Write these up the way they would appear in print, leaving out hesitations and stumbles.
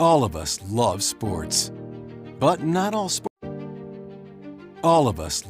All of us love sports, but not all sports. All of us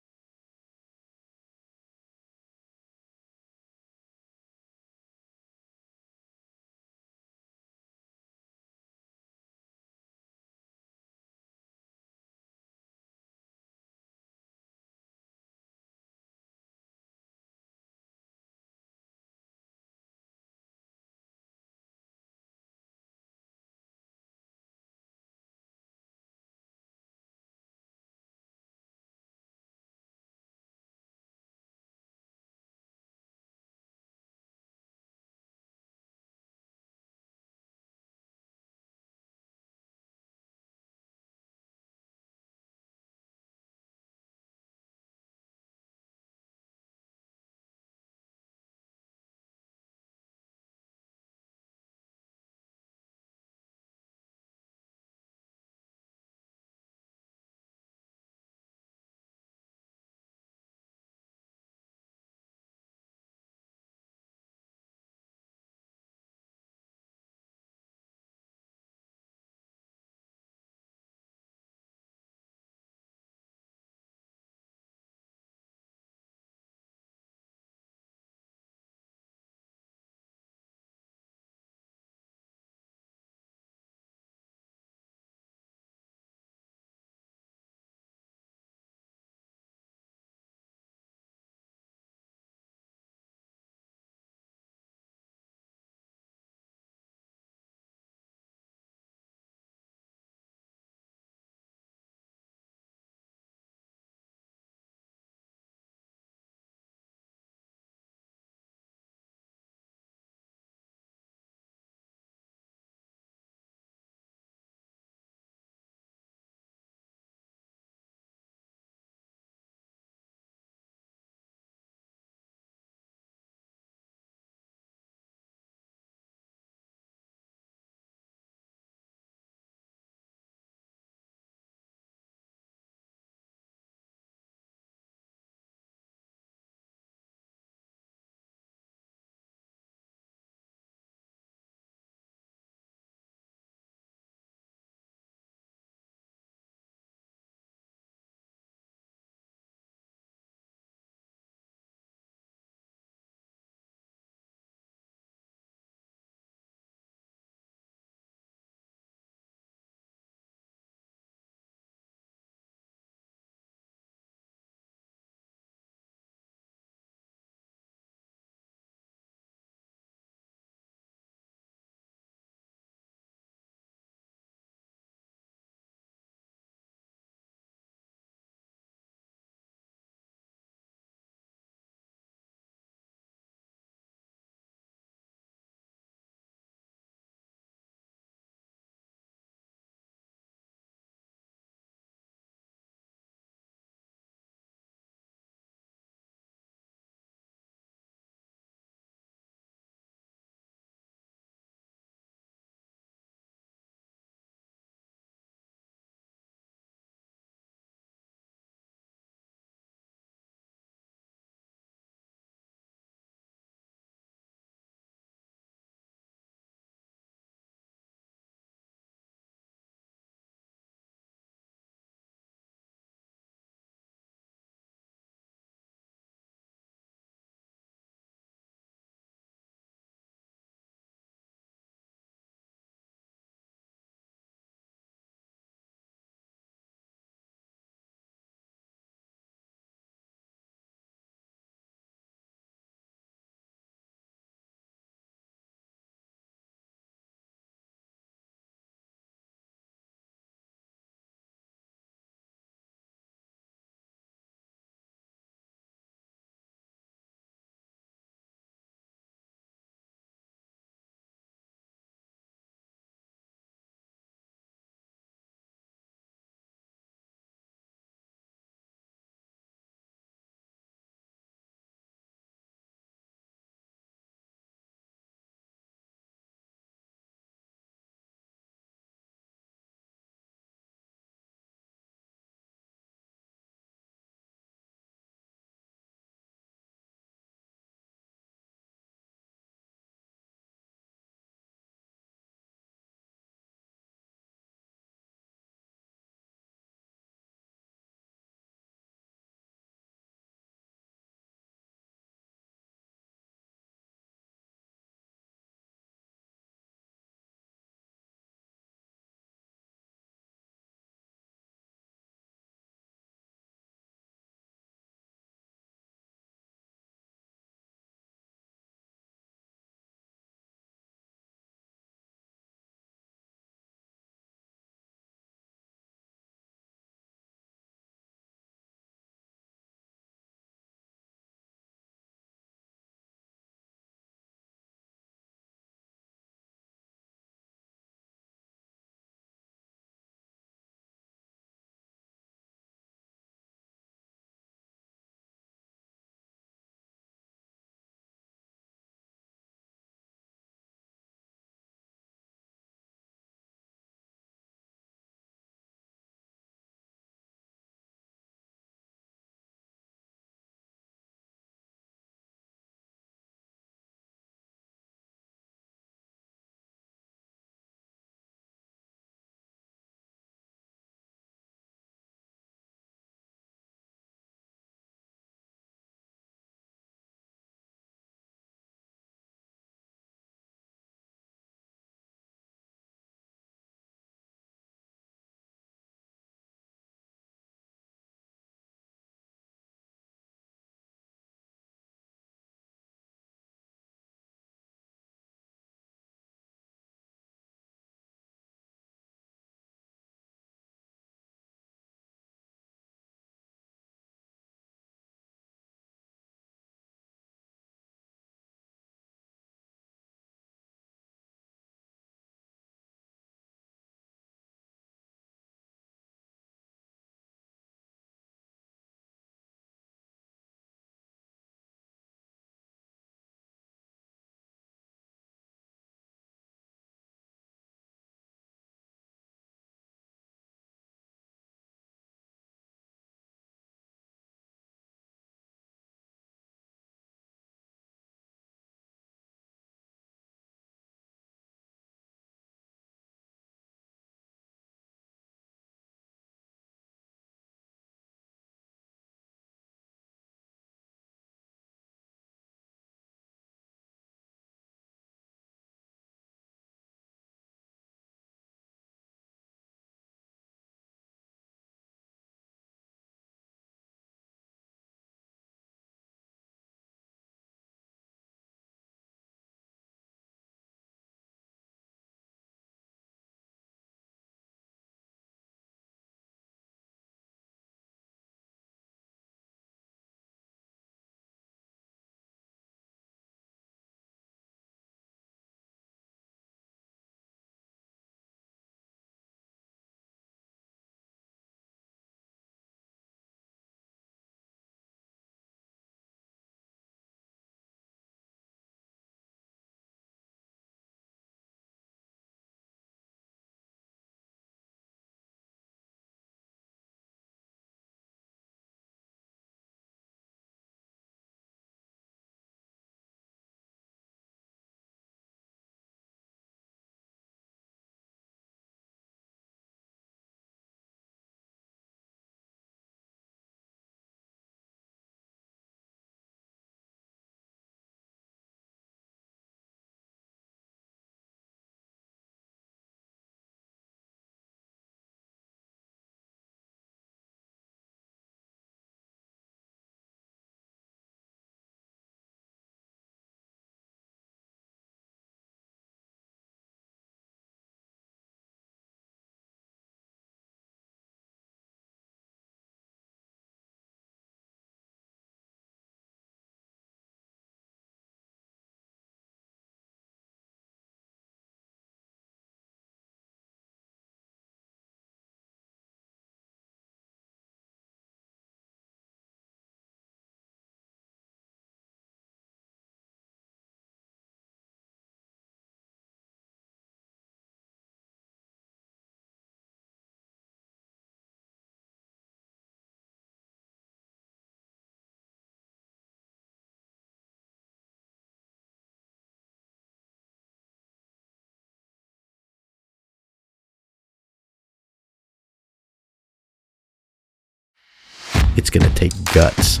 It's going to take guts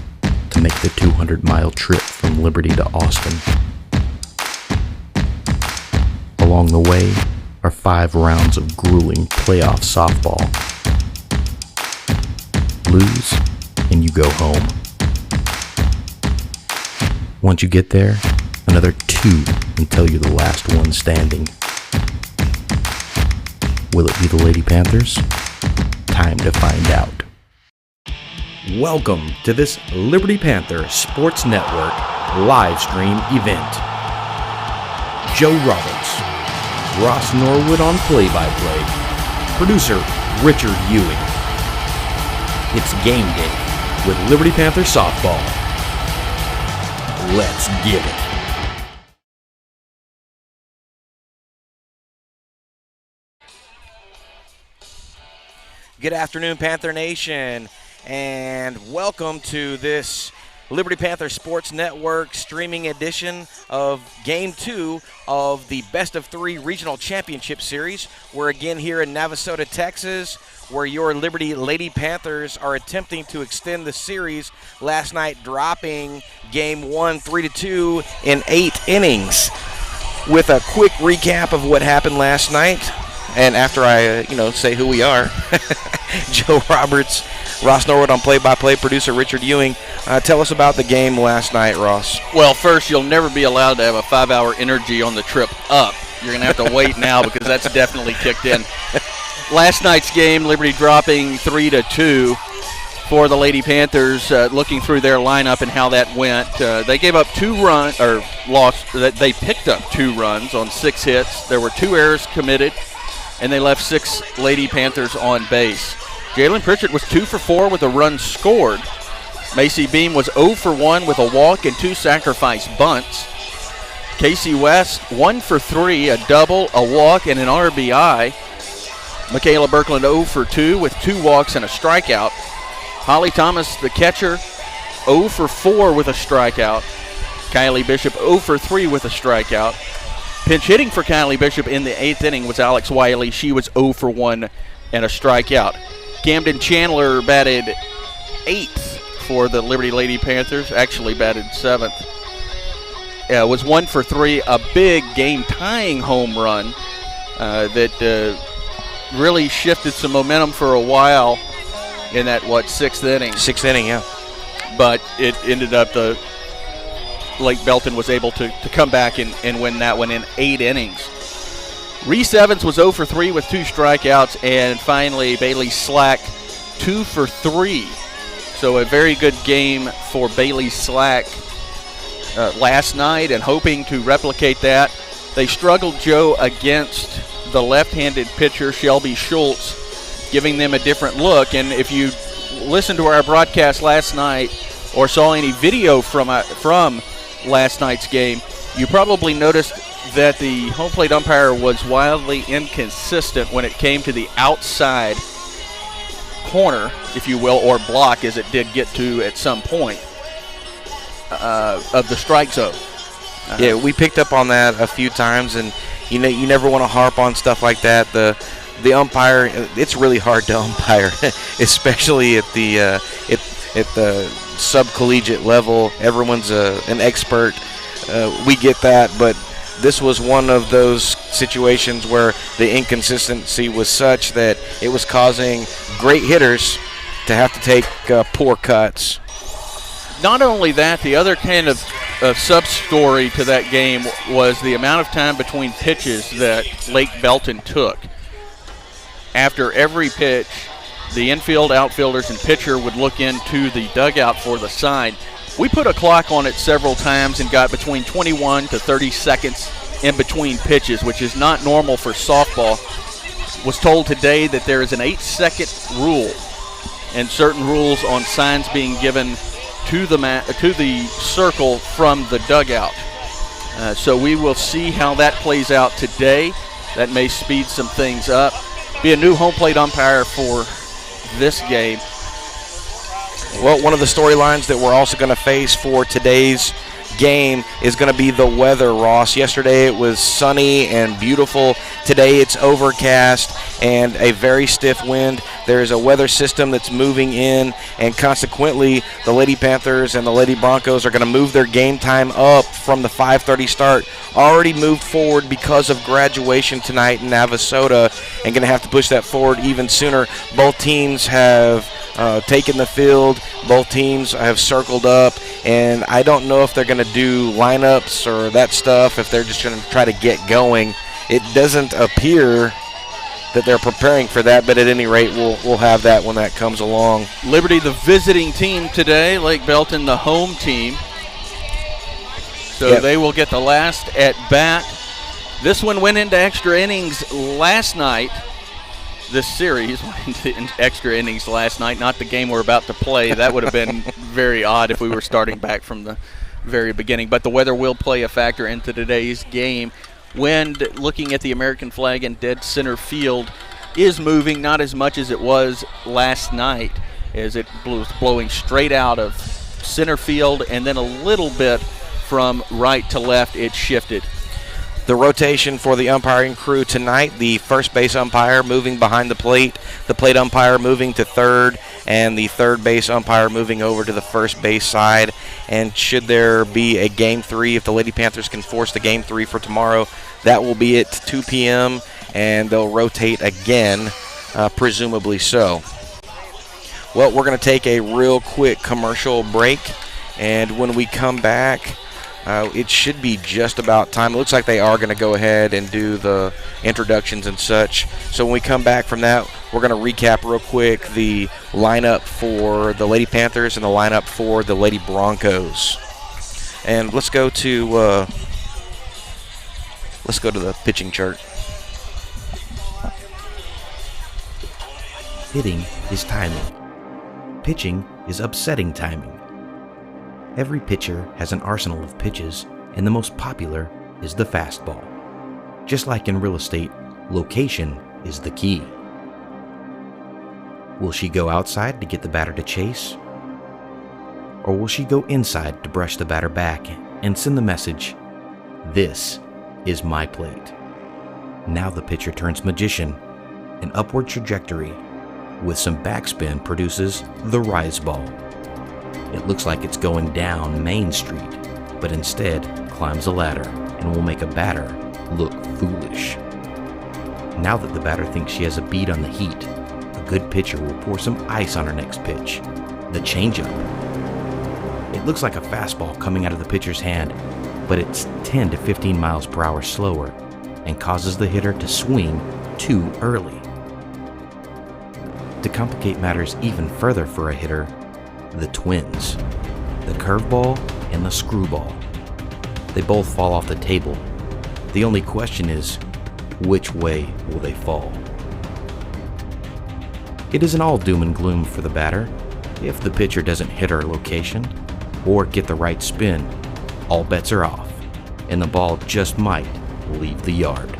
to make the 200-mile trip from Liberty to Austin. Along the way are 5 rounds of grueling playoff softball. Lose, and you go home. Once you get there, another 2 until you're the last one standing. Will it be the Lady Panthers? Time to find out. Welcome to this Liberty Panther Sports Network live stream event. Joe Roberts, Ross Norwood on play-by-play, producer Richard Ewing. It's game day with Liberty Panther softball. Let's get it. Good afternoon, Panther Nation, and welcome to this Liberty Panther Sports Network streaming edition of Game 2 of the Best of 3 Regional Championship Series. We're again here in Navasota, Texas, where your Liberty Lady Panthers are attempting to extend the series, last night dropping Game 1 3-2 in 8 innings. With a quick recap of what happened last night, and after I, say who we are, Joe Roberts, Ross Norwood on play-by-play, producer Richard Ewing. Tell us about the game last night, Ross. Well, first, you'll never be allowed to have a 5-hour energy on the trip up. You're going to have to wait now because that's definitely kicked in. Last night's game, Liberty dropping 3-2 for the Lady Panthers. Looking through their lineup and how that went, they gave up 2 runs, or lost. They picked up 2 runs on 6 hits. There were 2 errors committed, and they left 6 Lady Panthers on base. Jalen Pritchett was 2 for 4 with a run scored. Macy Beam was 0 for 1 with a walk and 2 sacrifice bunts. Casey West 1 for 3, a double, a walk, and an RBI. Michaela Birkeland 0 for 2 with 2 walks and a strikeout. Holly Thomas, the catcher, 0 for 4 with a strikeout. Kylie Bishop 0 for 3 with a strikeout. Pinch hitting for Kylie Bishop in the 8th inning was Alex Wiley. She was 0 for 1 and a strikeout. Camden Chandler batted 8th for the Liberty Lady Panthers, actually batted 7th. Was 1 for 3, a big game-tying home run that really shifted some momentum for a while in that, 6th inning? 6th inning, yeah. But it ended up Lake Belton was able to come back and win that one in 8 innings. Reese Evans was 0 for 3 with 2 strikeouts, and finally Bailey Slack 2 for 3. So a very good game for Bailey Slack last night, and hoping to replicate that. They struggled, Joe, against the left-handed pitcher Shelby Schultz, giving them a different look. And if you listened to our broadcast last night or saw any video from last night's game, you probably noticed that the home plate umpire was wildly inconsistent when it came to the outside corner, if you will, or block, as it did get to at some point of the strike zone. Yeah, we picked up on that a few times, and you never want to harp on stuff like that. The umpire, it's really hard to umpire, especially at the subcollegiate level. Everyone's an expert. We get that, but this was one of those situations where the inconsistency was such that it was causing great hitters to have to take poor cuts. Not only that, the other kind of sub-story to that game was the amount of time between pitches that Lake Belton took. After every pitch, the infield, outfielders, and pitcher would look into the dugout for the sign. We put a clock on it several times and got between 21 to 30 seconds in between pitches, which is not normal for softball. Was told today that there is an 8-second rule and certain rules on signs being given to the circle from the dugout. So we will see how that plays out today. That may speed some things up. Be a new home plate umpire for this game. Well, one of the storylines that we're also going to face for today's game is going to be the weather, Ross. Yesterday it was sunny and beautiful. Today it's overcast and a very stiff wind. There is a weather system that's moving in, and consequently the Lady Panthers and the Lady Broncos are going to move their game time up from the 5:30 start. Already moved forward because of graduation tonight in Navasota, and going to have to push that forward even sooner. Both teams have taken the field. Both teams have circled up, and I don't know if they're going to do lineups or that stuff, if they're just going to try to get going. It doesn't appear that they're preparing for that, but at any rate, we'll have that when that comes along. Liberty, the visiting team today. Lake Belton, the home team. So They will get the last at bat. This one went into extra innings last night. This series went into extra innings last night, not the game we're about to play. That would have been very odd if we were starting back from the very beginning. But the weather will play a factor into today's game. Wind, looking at the American flag in dead center field, is moving, not as much as it was last night, as it was blowing straight out of center field, and then a little bit from right to left it shifted. The rotation for the umpiring crew tonight: the first base umpire moving behind the plate umpire moving to third, and the third base umpire moving over to the first base side. And should there be a Game 3, if the Lady Panthers can force the Game 3 for tomorrow, that will be at 2 p.m., and they'll rotate again, presumably so. Well, we're going to take a real quick commercial break, and when we come back, it should be just about time. It looks like they are going to go ahead and do the introductions and such. So when we come back from that, we're going to recap real quick the lineup for the Lady Panthers and the lineup for the Lady Broncos. And let's go to the pitching chart. Hitting is timing. Pitching is upsetting timing. Every pitcher has an arsenal of pitches, and the most popular is the fastball. Just like in real estate, location is the key. Will she go outside to get the batter to chase? Or will she go inside to brush the batter back and send the message, "This is my plate"? Now the pitcher turns magician. An upward trajectory with some backspin produces the rise ball. It looks like it's going down Main Street, but instead climbs a ladder and will make a batter look foolish. Now that the batter thinks she has a bead on the heat, a good pitcher will pour some ice on her next pitch, the changeup. It looks like a fastball coming out of the pitcher's hand, but it's 10 to 15 miles per hour slower and causes the hitter to swing too early. To complicate matters even further for a hitter, the twins, the curveball and the screwball. They both fall off the table. The only question is, which way will they fall? It isn't all doom and gloom for the batter. If the pitcher doesn't hit her location or get the right spin, all bets are off, and the ball just might leave the yard.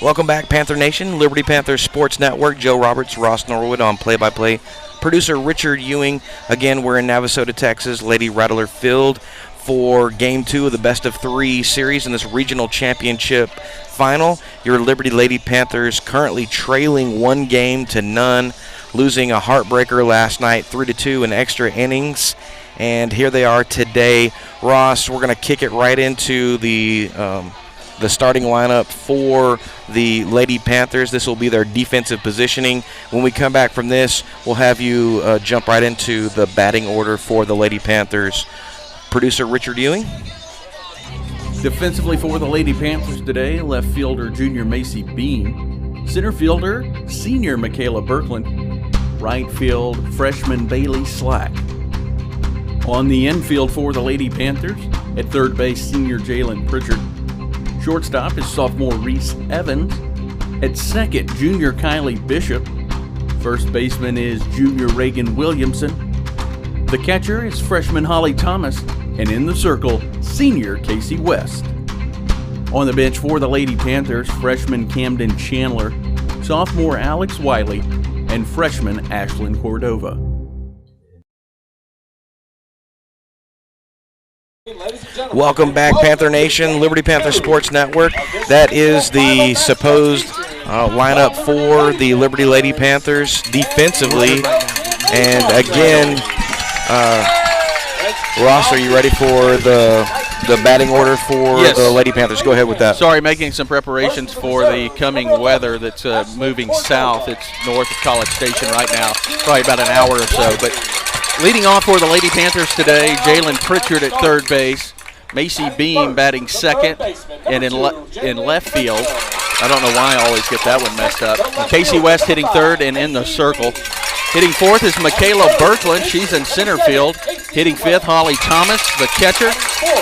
Welcome back, Panther Nation. Liberty Panthers Sports Network. Joe Roberts, Ross Norwood on play-by-play. Producer Richard Ewing. Again, we're in Navasota, Texas, Lady Rattler Field for Game 2 of the best-of-3 series in this regional championship final. Your Liberty Lady Panthers currently trailing 1-0, losing a heartbreaker last night, 3-2 in extra innings. And here they are today. Ross, we're going to kick it right into the starting lineup for the Lady Panthers. This will be their defensive positioning. When we come back from this, we'll have you jump right into the batting order for the Lady Panthers. Producer Richard Ewing. Defensively for the Lady Panthers today, left fielder junior Macy Bean, center fielder senior Michaela Birkland, right field freshman Bailey Slack. On the infield for the Lady Panthers, at third base senior Jalen Pritchard. Shortstop is sophomore Reese Evans. At second, junior Kylie Bishop. First baseman is junior Reagan Williamson. The catcher is freshman Holly Thomas. And in the circle, senior Casey West. On the bench for the Lady Panthers, freshman Camden Chandler, sophomore Alex Wiley, and freshman Ashlyn Cordova. Welcome back, Panther Nation, Liberty Panther Sports Network. That is the supposed lineup for the Liberty Lady Panthers defensively. And again, Ross, are you ready for the batting order for the Lady Panthers? Go ahead with that. Sorry, making some preparations for the coming weather that's moving south. It's north of College Station right now, probably about an hour or so. But leading off for the Lady Panthers today, Jalen Pritchard at third base, Macy Beam batting second, and in left field, I don't know why I always get that one messed up, Casey West hitting third and in the circle. Hitting fourth is Michaela Berkland. She's in center field. Hitting fifth, Holly Thomas, the catcher.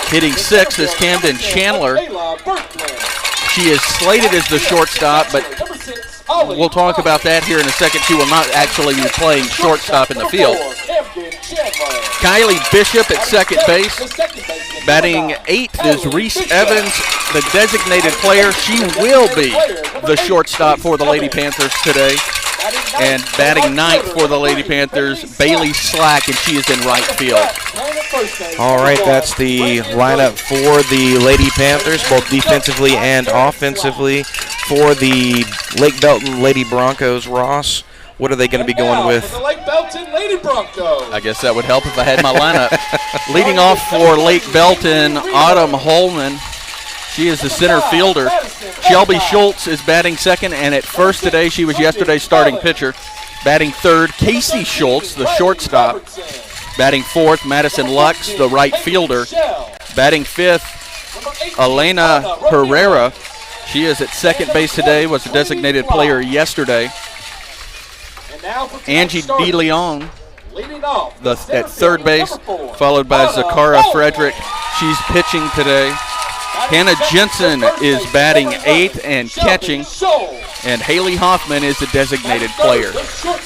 Hitting sixth is Camden Chandler. She is slated as the shortstop, but we'll talk about that here in a second. She will not actually be playing shortstop in the field. Kylie Bishop at second base. Batting eighth is Reese Evans, the designated player. She will be the shortstop for the Lady Panthers today. And batting ninth for the Lady Panthers, Bailey Slack, and she is in right field. All right, that's the lineup for the Lady Panthers, both defensively and offensively. For the Lake Belton Lady Broncos, Ross, what are they going to be going with? The Lake Belton Lady Broncos. I guess that would help if I had my lineup. Leading off for Lake Belton, Autumn Holman. She is the center fielder. Shelby Schultz is batting second, and at first today, she was yesterday's starting pitcher. Batting third, Casey Schultz, the shortstop. Batting fourth, Madison Lux, the right fielder. Batting fifth, Elena Herrera. She is at second base today, was a designated player yesterday. Angie DeLeon at third base, followed by Zakara Frederick. She's pitching today. Hannah Jensen is batting eighth and catching, and Haley Hoffman is the designated player.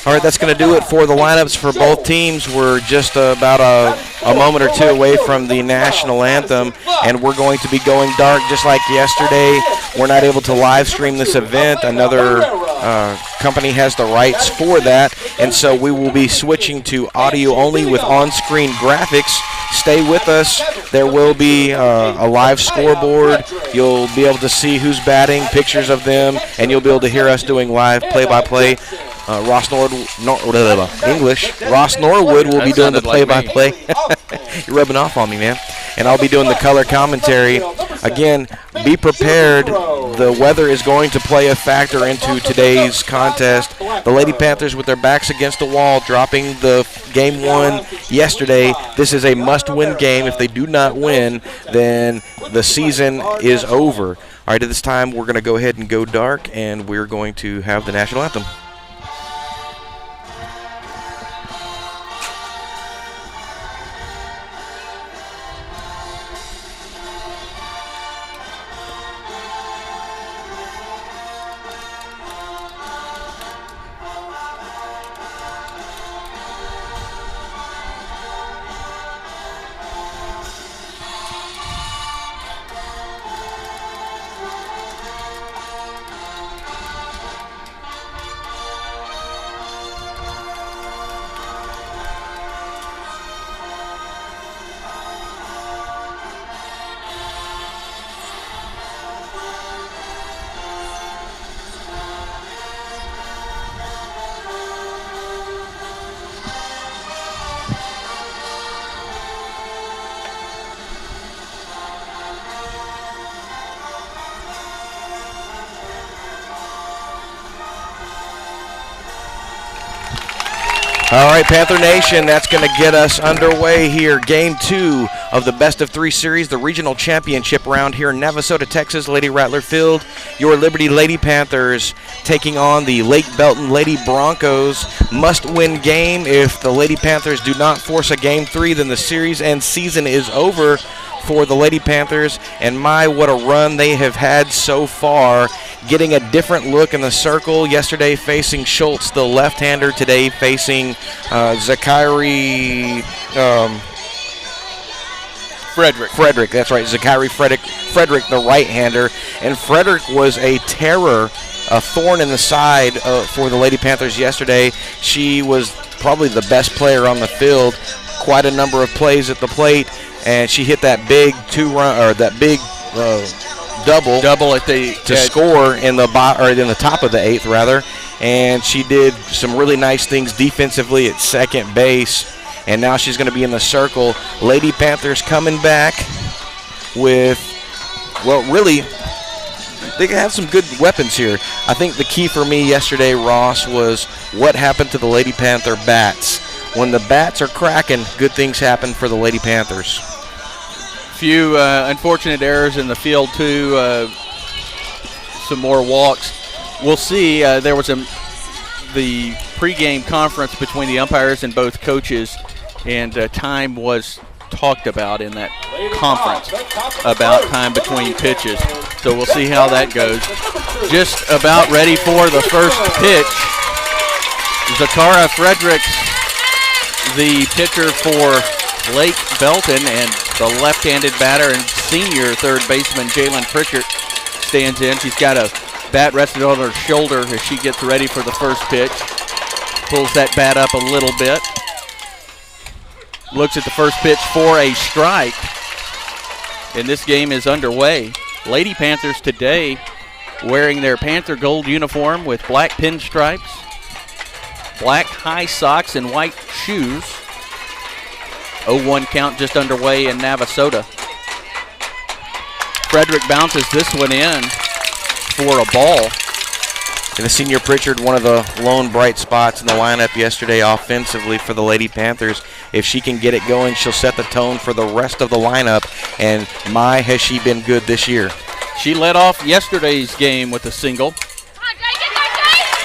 All right, that's going to do it for the lineups for both teams. We're just about a moment or two away from the national anthem, and we're going to be going dark just like yesterday. We're not able to live stream this event. Another company has the rights for that, and so we will be switching to audio only with on-screen graphics. Stay with us. There will be a live scoreboard. You'll be able to see who's batting, pictures of them, and you'll be able to hear us doing live play-by-play. Ross Norwood will be doing the play-by-play. You're rubbing off on me, man. And I'll be doing the color commentary. Again, be prepared. The weather is going to play a factor into today's contest. The Lady Panthers with their backs against the wall, dropping the game one yesterday. This is a must-win game. If they do not win, then the season is over. All right, at this time, we're going to go ahead and go dark, and we're going to have the national anthem. All right, Panther Nation, that's going to get us underway here. Game 2 of the best-of-3 series, the regional championship round here in Navasota, Texas, Lady Rattler Field. Your Liberty Lady Panthers taking on the Lake Belton Lady Broncos. Must-win game. If the Lady Panthers do not force a Game 3, then the series and season is over for the Lady Panthers. And my, what a run they have had so far. Getting a different look in the circle. Yesterday facing Schultz, the left-hander. Today facing Zachary Frederick, that's right. Zachary Frederick, the right-hander. And Frederick was a terror, a thorn in the side for the Lady Panthers yesterday. She was probably the best player on the field. Quite a number of plays at the plate. and she hit that big double at the to score in the top of the 8th rather, and she did some really nice things defensively at second base, and now she's going to be in the circle. Lady Panthers coming back with, well, really, they have some good weapons here. I think the key for me yesterday, Ross, was what happened to the Lady Panther bats. When the bats are cracking, good things happen for the Lady Panthers. Few unfortunate errors in the field too. Some more walks. We'll see. There was the pregame conference between the umpires and both coaches, and time was talked about in that conference about time between pitches. So we'll see how that goes. Just about ready for the first pitch. Zakara Fredericks, the pitcher for Lake Belton, and the left-handed batter and senior third baseman Jalen Pritchard stands in. She's got a bat rested on her shoulder as she gets ready for the first pitch. Pulls that bat up a little bit. Looks at the first pitch for a strike. And this game is underway. Lady Panthers today wearing their Panther gold uniform with black pinstripes, black high socks, and white shoes. 0-1 count just underway in Navasota. Frederick bounces this one in for a ball. And the senior Pritchard, one of the lone bright spots in the lineup yesterday offensively for the Lady Panthers. If she can get it going, she'll set the tone for the rest of the lineup, and my, has she been good this year. She led off yesterday's game with a single.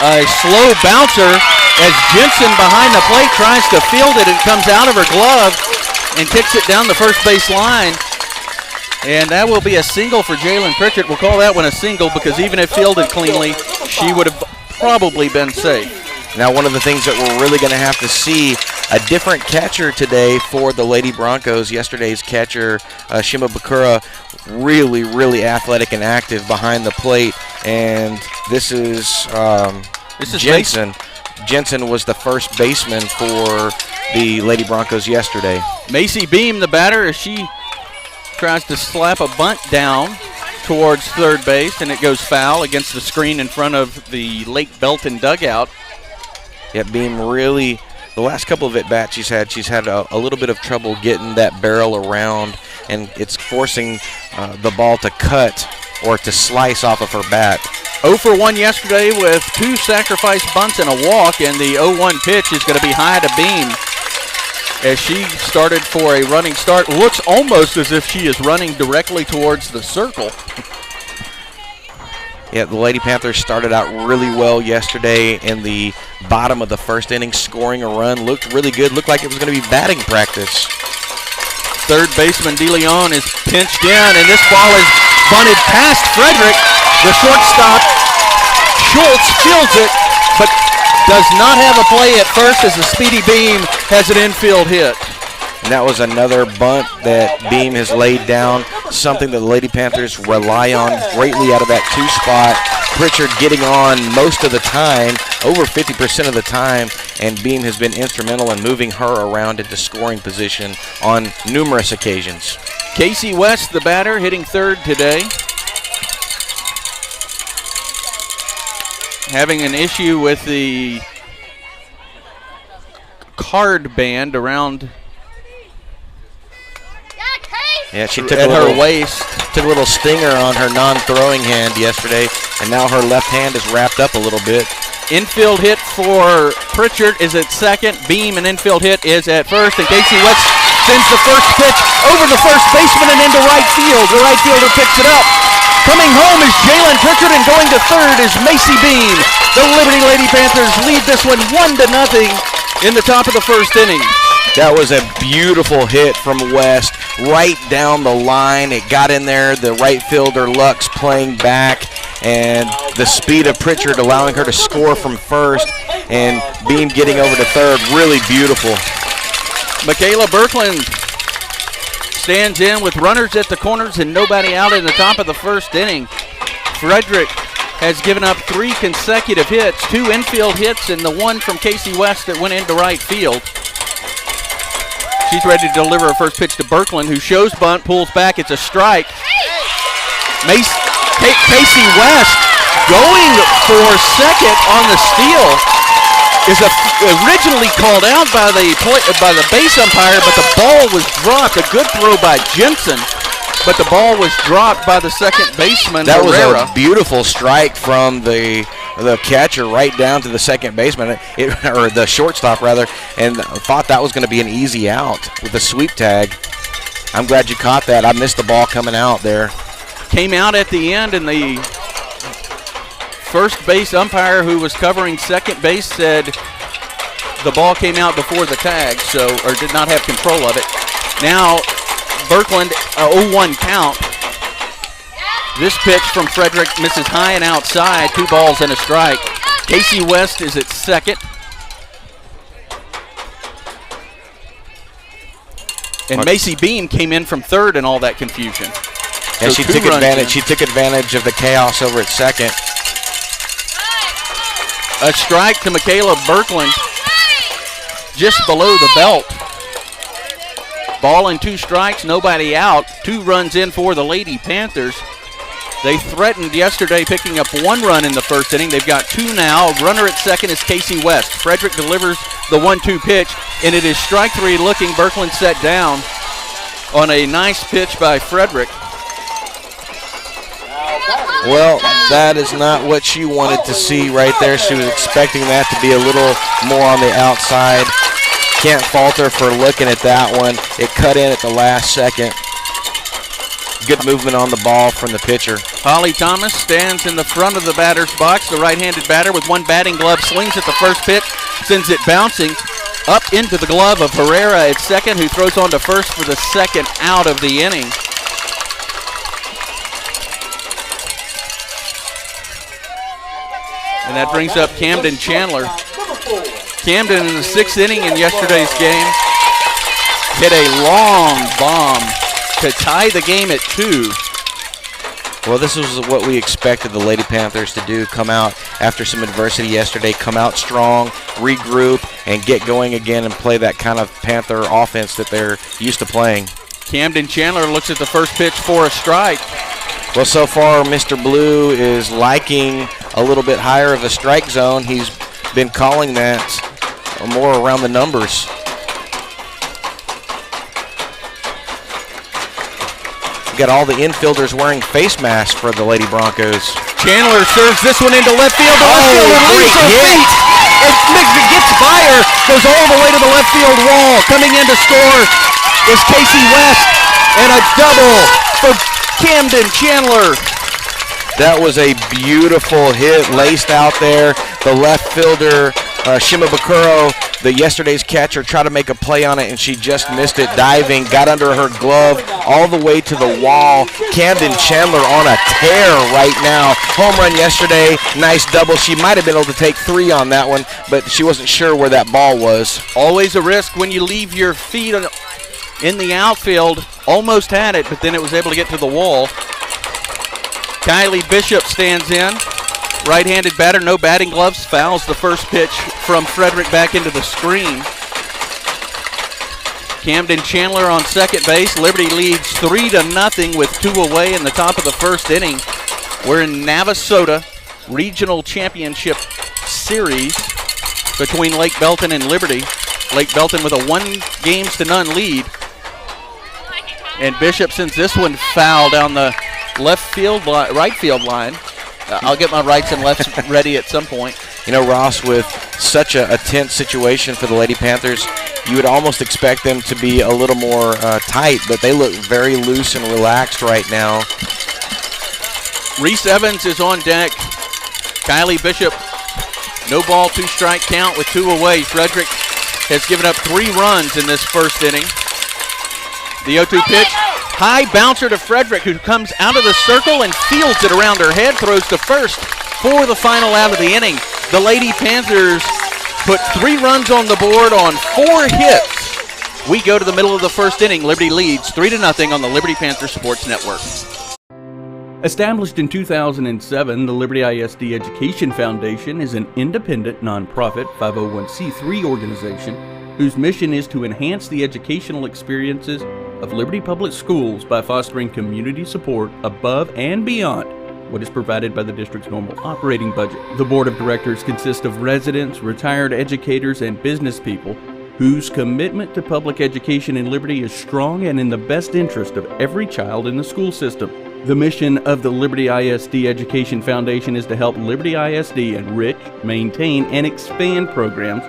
A slow bouncer as Jensen behind the plate tries to field it and comes out of her glove and kicks it down the first base line. And that will be a single for Jalen Pritchard. We'll call that one a single because even if fielded cleanly, she would have probably been safe. Now, one of the things that we're really going to have to see, a different catcher today for the Lady Broncos. Yesterday's catcher, Shima Bakura, really, really athletic and active behind the plate. And this is Jensen. Jensen was the first baseman for the Lady Broncos yesterday. Macy Beam, the batter, as she tries to slap a bunt down towards third base, and it goes foul against the screen in front of the Lake Belton dugout. Yeah, Beam really, the last couple of at-bats she's had a little bit of trouble getting that barrel around, and it's forcing the ball to cut or to slice off of her bat. 0 for 1 yesterday with 2 sacrifice bunts and a walk, and the 0-1 pitch is going to be high to Beam as she started for a running start. Looks almost as if she is running directly towards the circle. Yeah, the Lady Panthers started out really well yesterday in the bottom of the first inning, scoring a run. Looked really good. Looked like it was going to be batting practice. Third baseman DeLeon is pinched in, and this ball is bunted past Frederick. The shortstop, Schultz, fields it, but does not have a play at first as the speedy Beam has an infield hit. And that was another bunt that Beam has laid down, something that the Lady Panthers rely on greatly out of that 2 spot. Pritchard getting on most of the time, over 50% of the time, and Beam has been instrumental in moving her around into scoring position on numerous occasions. Casey West, the batter, hitting third today. Having an issue with the card band around she took her waist. Took a little stinger on her non-throwing hand yesterday, and now her left hand is wrapped up a little bit. Infield hit for Pritchard is at second. Beam, an infield hit, is at first, and Casey West sends the first pitch over the first baseman and into right field. The right fielder picks it up. Coming home is Jalen Pritchard, and going to third is Macy Beam. The Liberty Lady Panthers lead this one 1-0 in the top of the first inning. That was a beautiful hit from West, right down the line. It got in there. The right fielder, Lux, playing back, and the speed of Pritchard allowing her to score from first, and Beam getting over to third. Really beautiful. Michaela Berkland stands in with runners at the corners and nobody out in the top of the first inning. Frederick has given up 3 consecutive hits, 2 infield hits, and the one from Casey West that went into right field. She's ready to deliver her first pitch to Birkeland, who shows bunt, pulls back. It's a strike. Casey West going for second on the steal is originally called out by the base umpire, but the ball was dropped. A good throw by Jensen, but the ball was dropped by the second baseman. That Herrera. was a beautiful strike from the catcher right down to the second baseman, or the shortstop rather, and thought that was going to be an easy out with the sweep tag. I'm glad you caught that. I missed the ball coming out there. Came out at the end, and the first base umpire who was covering second base said the ball came out before the tag, or did not have control of it. Now, Birkeland, 0-1 count. This pitch from Frederick misses high and outside, 2 balls and a strike. Casey West is at second. And Macy Beam came in from third in all that confusion. And So she took 2 runs advantage. in. She took advantage of the chaos over at second. A strike to Michaela Birkeland, just below the belt. Ball and 2 strikes, nobody out. 2 runs in for the Lady Panthers. They threatened yesterday picking up 1 run in the first inning. They've got 2 now. Runner at second is Casey West. Frederick delivers the 1-2 pitch, and it is strike 3 looking. Birkeland set down on a nice pitch by Frederick. Well, that is not what she wanted to see right there. She was expecting that to be a little more on the outside. Can't fault her for looking at that one. It cut in at the last second. Good movement on the ball from the pitcher. Holly Thomas stands in the front of the batter's box. The right-handed batter with 1 batting glove swings at the first pitch, sends it bouncing up into the glove of Herrera at second, who throws on to first for the second out of the inning. And that brings up Camden Chandler. Camden in the 6th inning in yesterday's game hit a long bomb to tie the game at 2. Well, this was what we expected the Lady Panthers to do, come out after some adversity yesterday, come out strong, regroup, and get going again and play that kind of Panther offense that they're used to playing. Camden Chandler looks at the first pitch for a strike. Well, so far, Mr. Blue is liking a little bit higher of a strike zone. He's been calling that more around the numbers. We got all the infielders wearing face masks for the Lady Broncos. Chandler serves this one into left field. The left fielder great leaves her hit. feet. It gets by her, goes all the way to the left field wall. Coming in to score is Casey West, and a double for Camden Chandler. That was a beautiful hit, laced out there. The left fielder, Shima Bakuro, the yesterday's catcher, tried to make a play on it, and she just missed it, diving, got under her glove, all the way to the wall. Camden Chandler on a tear right now. Home run yesterday, nice double. She might have been able to take 3 on that one, but she wasn't sure where that ball was. Always a risk when you leave your feet in the outfield. Almost had it, but then it was able to get to the wall. Kylie Bishop stands in. Right-handed batter, no batting gloves, fouls the first pitch from Frederick back into the screen. Camden Chandler on second base. Liberty leads 3-0 with 2 away in the top of the first inning. We're in Navasota Regional Championship Series between Lake Belton and Liberty. Lake Belton with a 1-0 lead. And Bishop sends this one foul down the right field line. I'll get my rights and lefts ready at some point. You know, Ross, with such a tense situation for the Lady Panthers, you would almost expect them to be a little more tight, but they look very loose and relaxed right now. Reese Evans is on deck. Kylie Bishop, no ball, 2-strike count with 2 away. Frederick has given up 3 runs in this first inning. The 0-2 pitch. High bouncer to Frederick, who comes out of the circle and fields it around her head, throws to first for the final out of the inning. The Lady Panthers put 3 runs on the board on 4 hits. We go to the middle of the first inning. Liberty leads 3-0 on the Liberty Panthers Sports Network. Established in 2007, the Liberty ISD Education Foundation is an independent, nonprofit, 501c3 organization whose mission is to enhance the educational experiences of Liberty Public Schools by fostering community support above and beyond what is provided by the district's normal operating budget. The board of directors consists of residents, retired educators, and business people whose commitment to public education in Liberty is strong and in the best interest of every child in the school system. The mission of the Liberty ISD Education Foundation is to help Liberty ISD enrich, maintain, and expand programs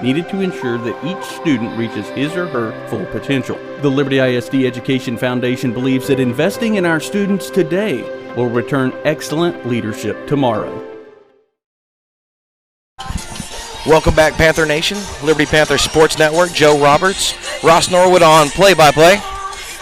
needed to ensure that each student reaches his or her full potential. The Liberty ISD Education Foundation believes that investing in our students today will return excellent leadership tomorrow. Welcome back, Panther Nation. Liberty Panthers Sports Network. Joe Roberts, Ross Norwood on play-by-play,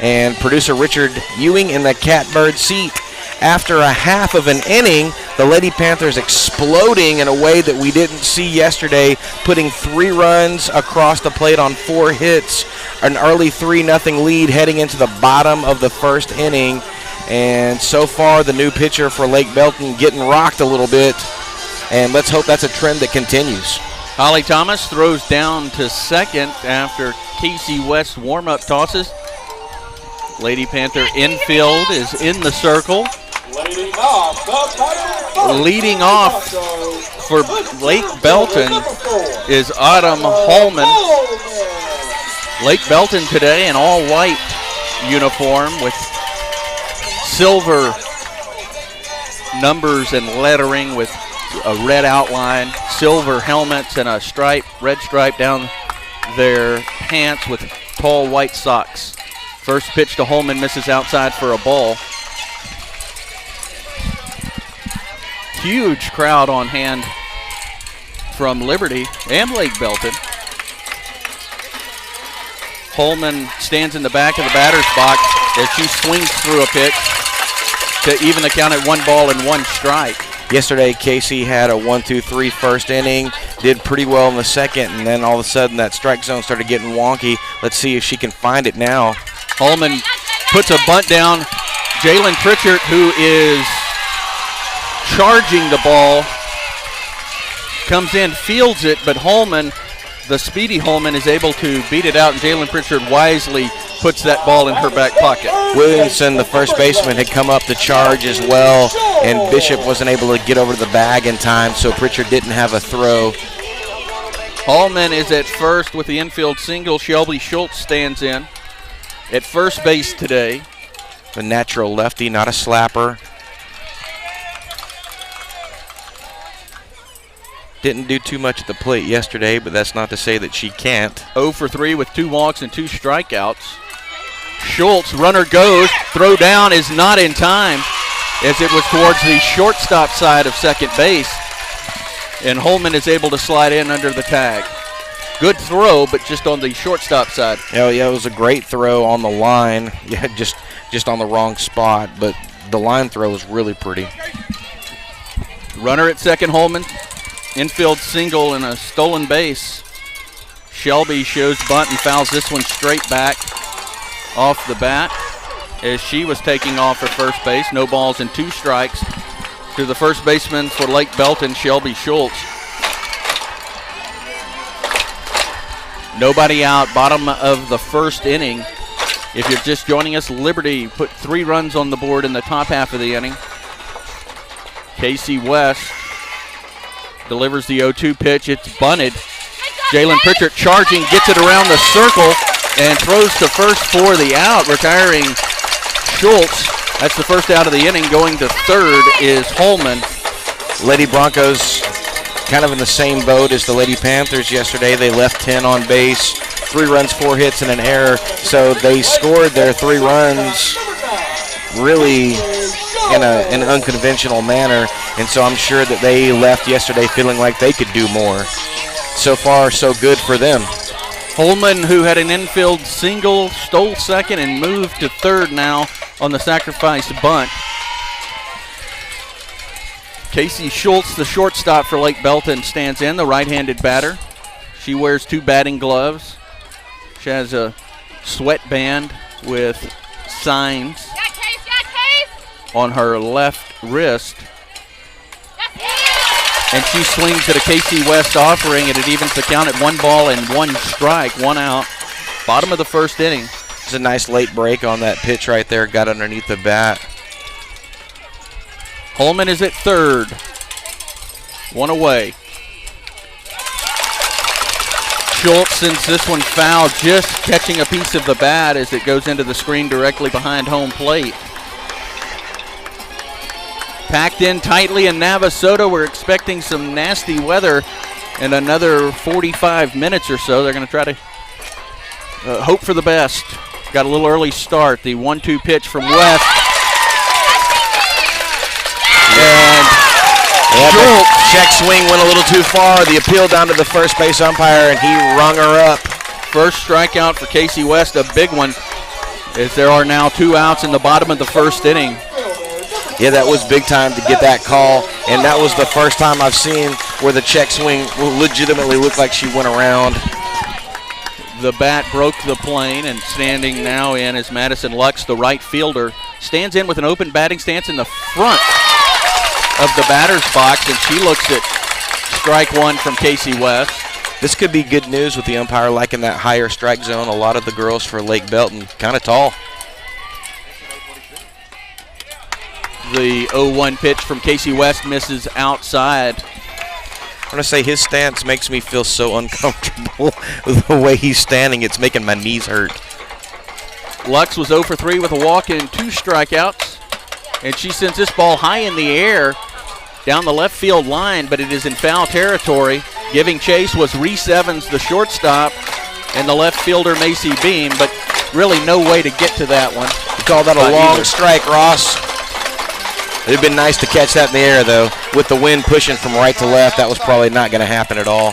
and producer Richard Ewing in the catbird seat. After a half of an inning, the Lady Panthers exploding in a way that we didn't see yesterday, putting 3 runs across the plate on 4 hits, an early 3-0 lead heading into the bottom of the first inning. And so far, the new pitcher for Lake Belton getting rocked a little bit, and let's hope that's a trend that continues. Holly Thomas throws down to second after Casey West's warm-up tosses. Lady Panther infield is in the circle. Leading off for Lake Belton is Autumn Holman. Lake Belton today in all-white uniform with silver numbers and lettering with a red outline, silver helmets, and a red stripe down their pants with tall white socks. First pitch to Holman misses outside for a ball. Huge crowd on hand from Liberty and Lake Belton. Holman stands in the back of the batter's box as she swings through a pitch to even the count at 1 ball and 1 strike. Yesterday, Casey had a 1-2-3 first inning, did pretty well in the second, and then all of a sudden that strike zone started getting wonky. Let's see if she can find it now. Holman puts a bunt down. Jalen Pritchard, who is charging the ball, comes in, fields it, but Holman, the speedy Holman, is able to beat it out, and Jalen Pritchard wisely puts that ball in her back pocket. Williamson, the first baseman, had come up to charge as well, and Bishop wasn't able to get over to the bag in time, so Pritchard didn't have a throw. Holman is at first with the infield single. Shelby Schultz stands in at first base today. The natural lefty, not a slapper. Didn't do too much at the plate yesterday, but that's not to say that she can't. 0 for 3 with 2 walks and 2 strikeouts. Schultz, runner goes, throw down is not in time as it was towards the shortstop side of second base, and Holman is able to slide in under the tag. Good throw, but just on the shortstop side. Oh, yeah, it was a great throw on the line. Yeah, just on the wrong spot, but the line throw was really pretty. Runner at second, Holman. Infield single and a stolen base. Shelby shows bunt and fouls this one straight back off the bat as she was taking off at first base. No balls and 2 strikes to the first baseman for Lake Belton, Shelby Schultz. Nobody out, bottom of the first inning. If you're just joining us, Liberty put 3 runs on the board in the top half of the inning. Casey West delivers the 0-2 pitch. It's bunted. Jalen Pritchard charging, gets it around the circle, and throws to first for the out, retiring Schultz. That's the first out of the inning. Going to third is Holman. Lady Broncos kind of in the same boat as the Lady Panthers yesterday. They left 10 on base, 3 runs, 4 hits, and an error. So they scored their 3 runs really in an unconventional manner, and so I'm sure that they left yesterday feeling like they could do more. So far, so good for them. Holman, who had an infield single, stole second and moved to third now on the sacrifice bunt. Casey Schultz, the shortstop for Lake Belton, stands in, the right-handed batter. She wears 2 batting gloves. She has a sweatband with signs on her left wrist. And she swings at a KC West offering, and it evens the count at 1 ball and 1 strike, 1 out. Bottom of the first inning. It's a nice late break on that pitch right there. Got underneath the bat. Holman is at third. 1 away. Schultz sends this one foul, just catching a piece of the bat as it goes into the screen directly behind home plate. Packed in tightly in Navasota. We're expecting some nasty weather in another 45 minutes or so. They're going to try to hope for the best. Got a little early start. The 1-2 pitch from West. And Schultz. Check swing went a little too far. The appeal down to the first base umpire, and he rung her up. First strikeout for KC West, a big one, as there are now 2 outs in the bottom of the first inning. Yeah, that was big time to get that call, and that was the first time I've seen where the check swing legitimately looked like she went around. The bat broke the plane, and standing now in is Madison Lux, the right fielder. Stands in with an open batting stance in the front of the batter's box, and she looks at strike 1 from KC West. This could be good news with the umpire liking that higher strike zone. A lot of the girls for Lake Belton kind of tall. The 0-1 pitch from KC West misses outside. I'm going to say his stance makes me feel so uncomfortable with the way he's standing. It's making my knees hurt. Lux was 0 for 3 with a walk and 2 strikeouts. And she sends this ball high in the air down the left field line, but it is in foul territory. Giving chase was Reese Evans, the shortstop, and the left fielder, Macy Beam, but really no way to get to that one. You call that a long strike, Ross. It would have been nice to catch that in the air, though. With the wind pushing from right to left, that was probably not going to happen at all.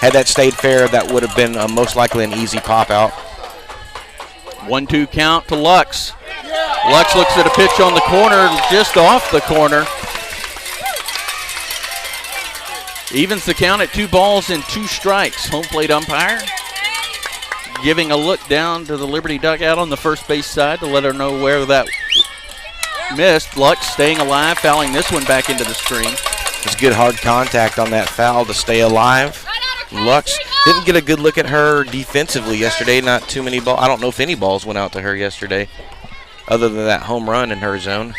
Had that stayed fair, that would have been most likely an easy pop-out. 1-2 count to Lux. Lux looks at a pitch on the corner, just off the corner. Evens the count at 2 balls and 2 strikes. Home plate umpire giving a look down to the Liberty dugout on the first base side to let her know where that missed. Lux staying alive, fouling this one back into the screen. It's good hard contact on that foul to stay alive. Lux didn't get a good look at her defensively yesterday. Not too many balls. I don't know if any balls went out to her yesterday other than that home run in her zone.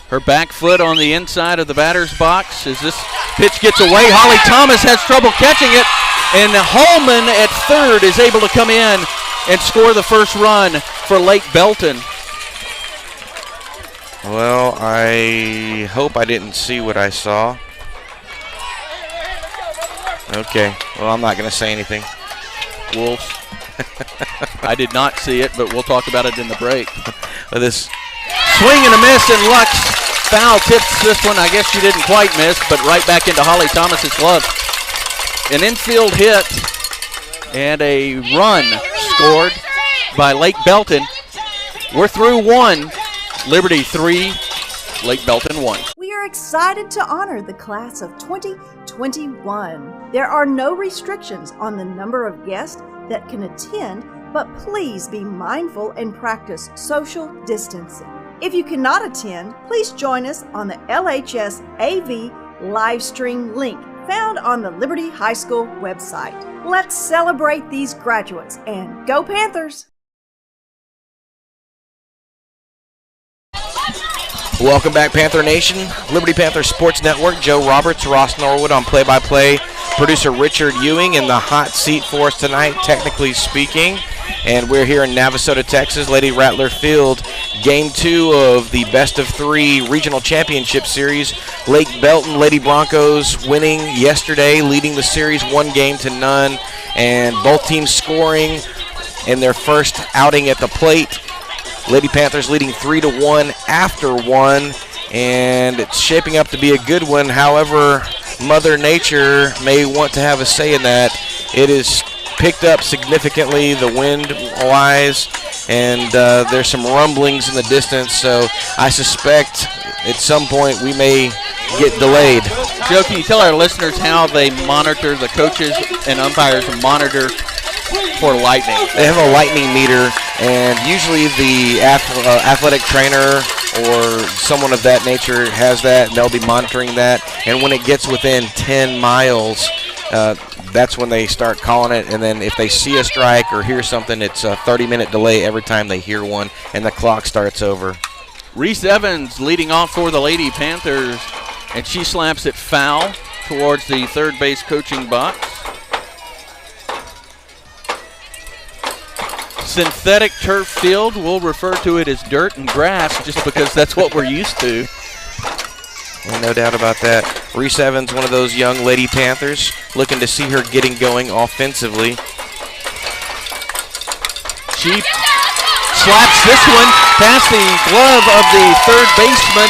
Her back foot on the inside of the batter's box as this pitch gets away. Holly Thomas has trouble catching it, and Holman at third is able to come in and score the first run for Lake Belton. Well, I hope I didn't see what I saw. Okay, well, I'm not going to say anything. Wolves. I did not see it, but we'll talk about it in the break. Well, this swing and a miss, and Lux foul tips this one. I guess she didn't quite miss, but right back into Holly Thomas's glove. An infield hit and a run scored by Lake Belton. We're through 1. Liberty 3, Lake Belton 1. We are excited to honor the class of 2021. There are no restrictions on the number of guests that can attend, but please be mindful and practice social distancing. If you cannot attend, please join us on the LHS-AV live stream link found on the Liberty High School website. Let's celebrate these graduates and go Panthers! Welcome back, Panther Nation. Liberty Panther Sports Network. Joe Roberts, Ross Norwood on play-by-play. Producer Richard Ewing in the hot seat for us tonight, technically speaking. And we're here in Navasota, Texas, Lady Rattler Field. Game 2 of the best-of-3 regional championship series. Lake Belton Lady Broncos winning yesterday, leading the series 1-0. And both teams scoring in their first outing at the plate. Lady Panthers leading 3-1 after 1, and it's shaping up to be a good one. However, Mother Nature may want to have a say in that. It is picked up significantly, the wind-wise, and there's some rumblings in the distance, so I suspect at some point we may get delayed. Joe, can you tell our listeners how they monitor, the coaches and umpires monitor for lightning? They have a lightning meter, and usually the athletic trainer or someone of that nature has that, and they'll be monitoring that. And when it gets within 10 miles, that's when they start calling it. And then if they see a strike or hear something, it's a 30-minute delay every time they hear one, and the clock starts over. Reese Evans leading off for the Lady Panthers, and she slaps it foul towards the third base coaching box. Synthetic turf field, we'll refer to it as dirt and grass just because that's what we're used to. And no doubt about that. Reese Evans, one of those young Lady Panthers, looking to see her getting going offensively. She slaps this one past the glove of the third baseman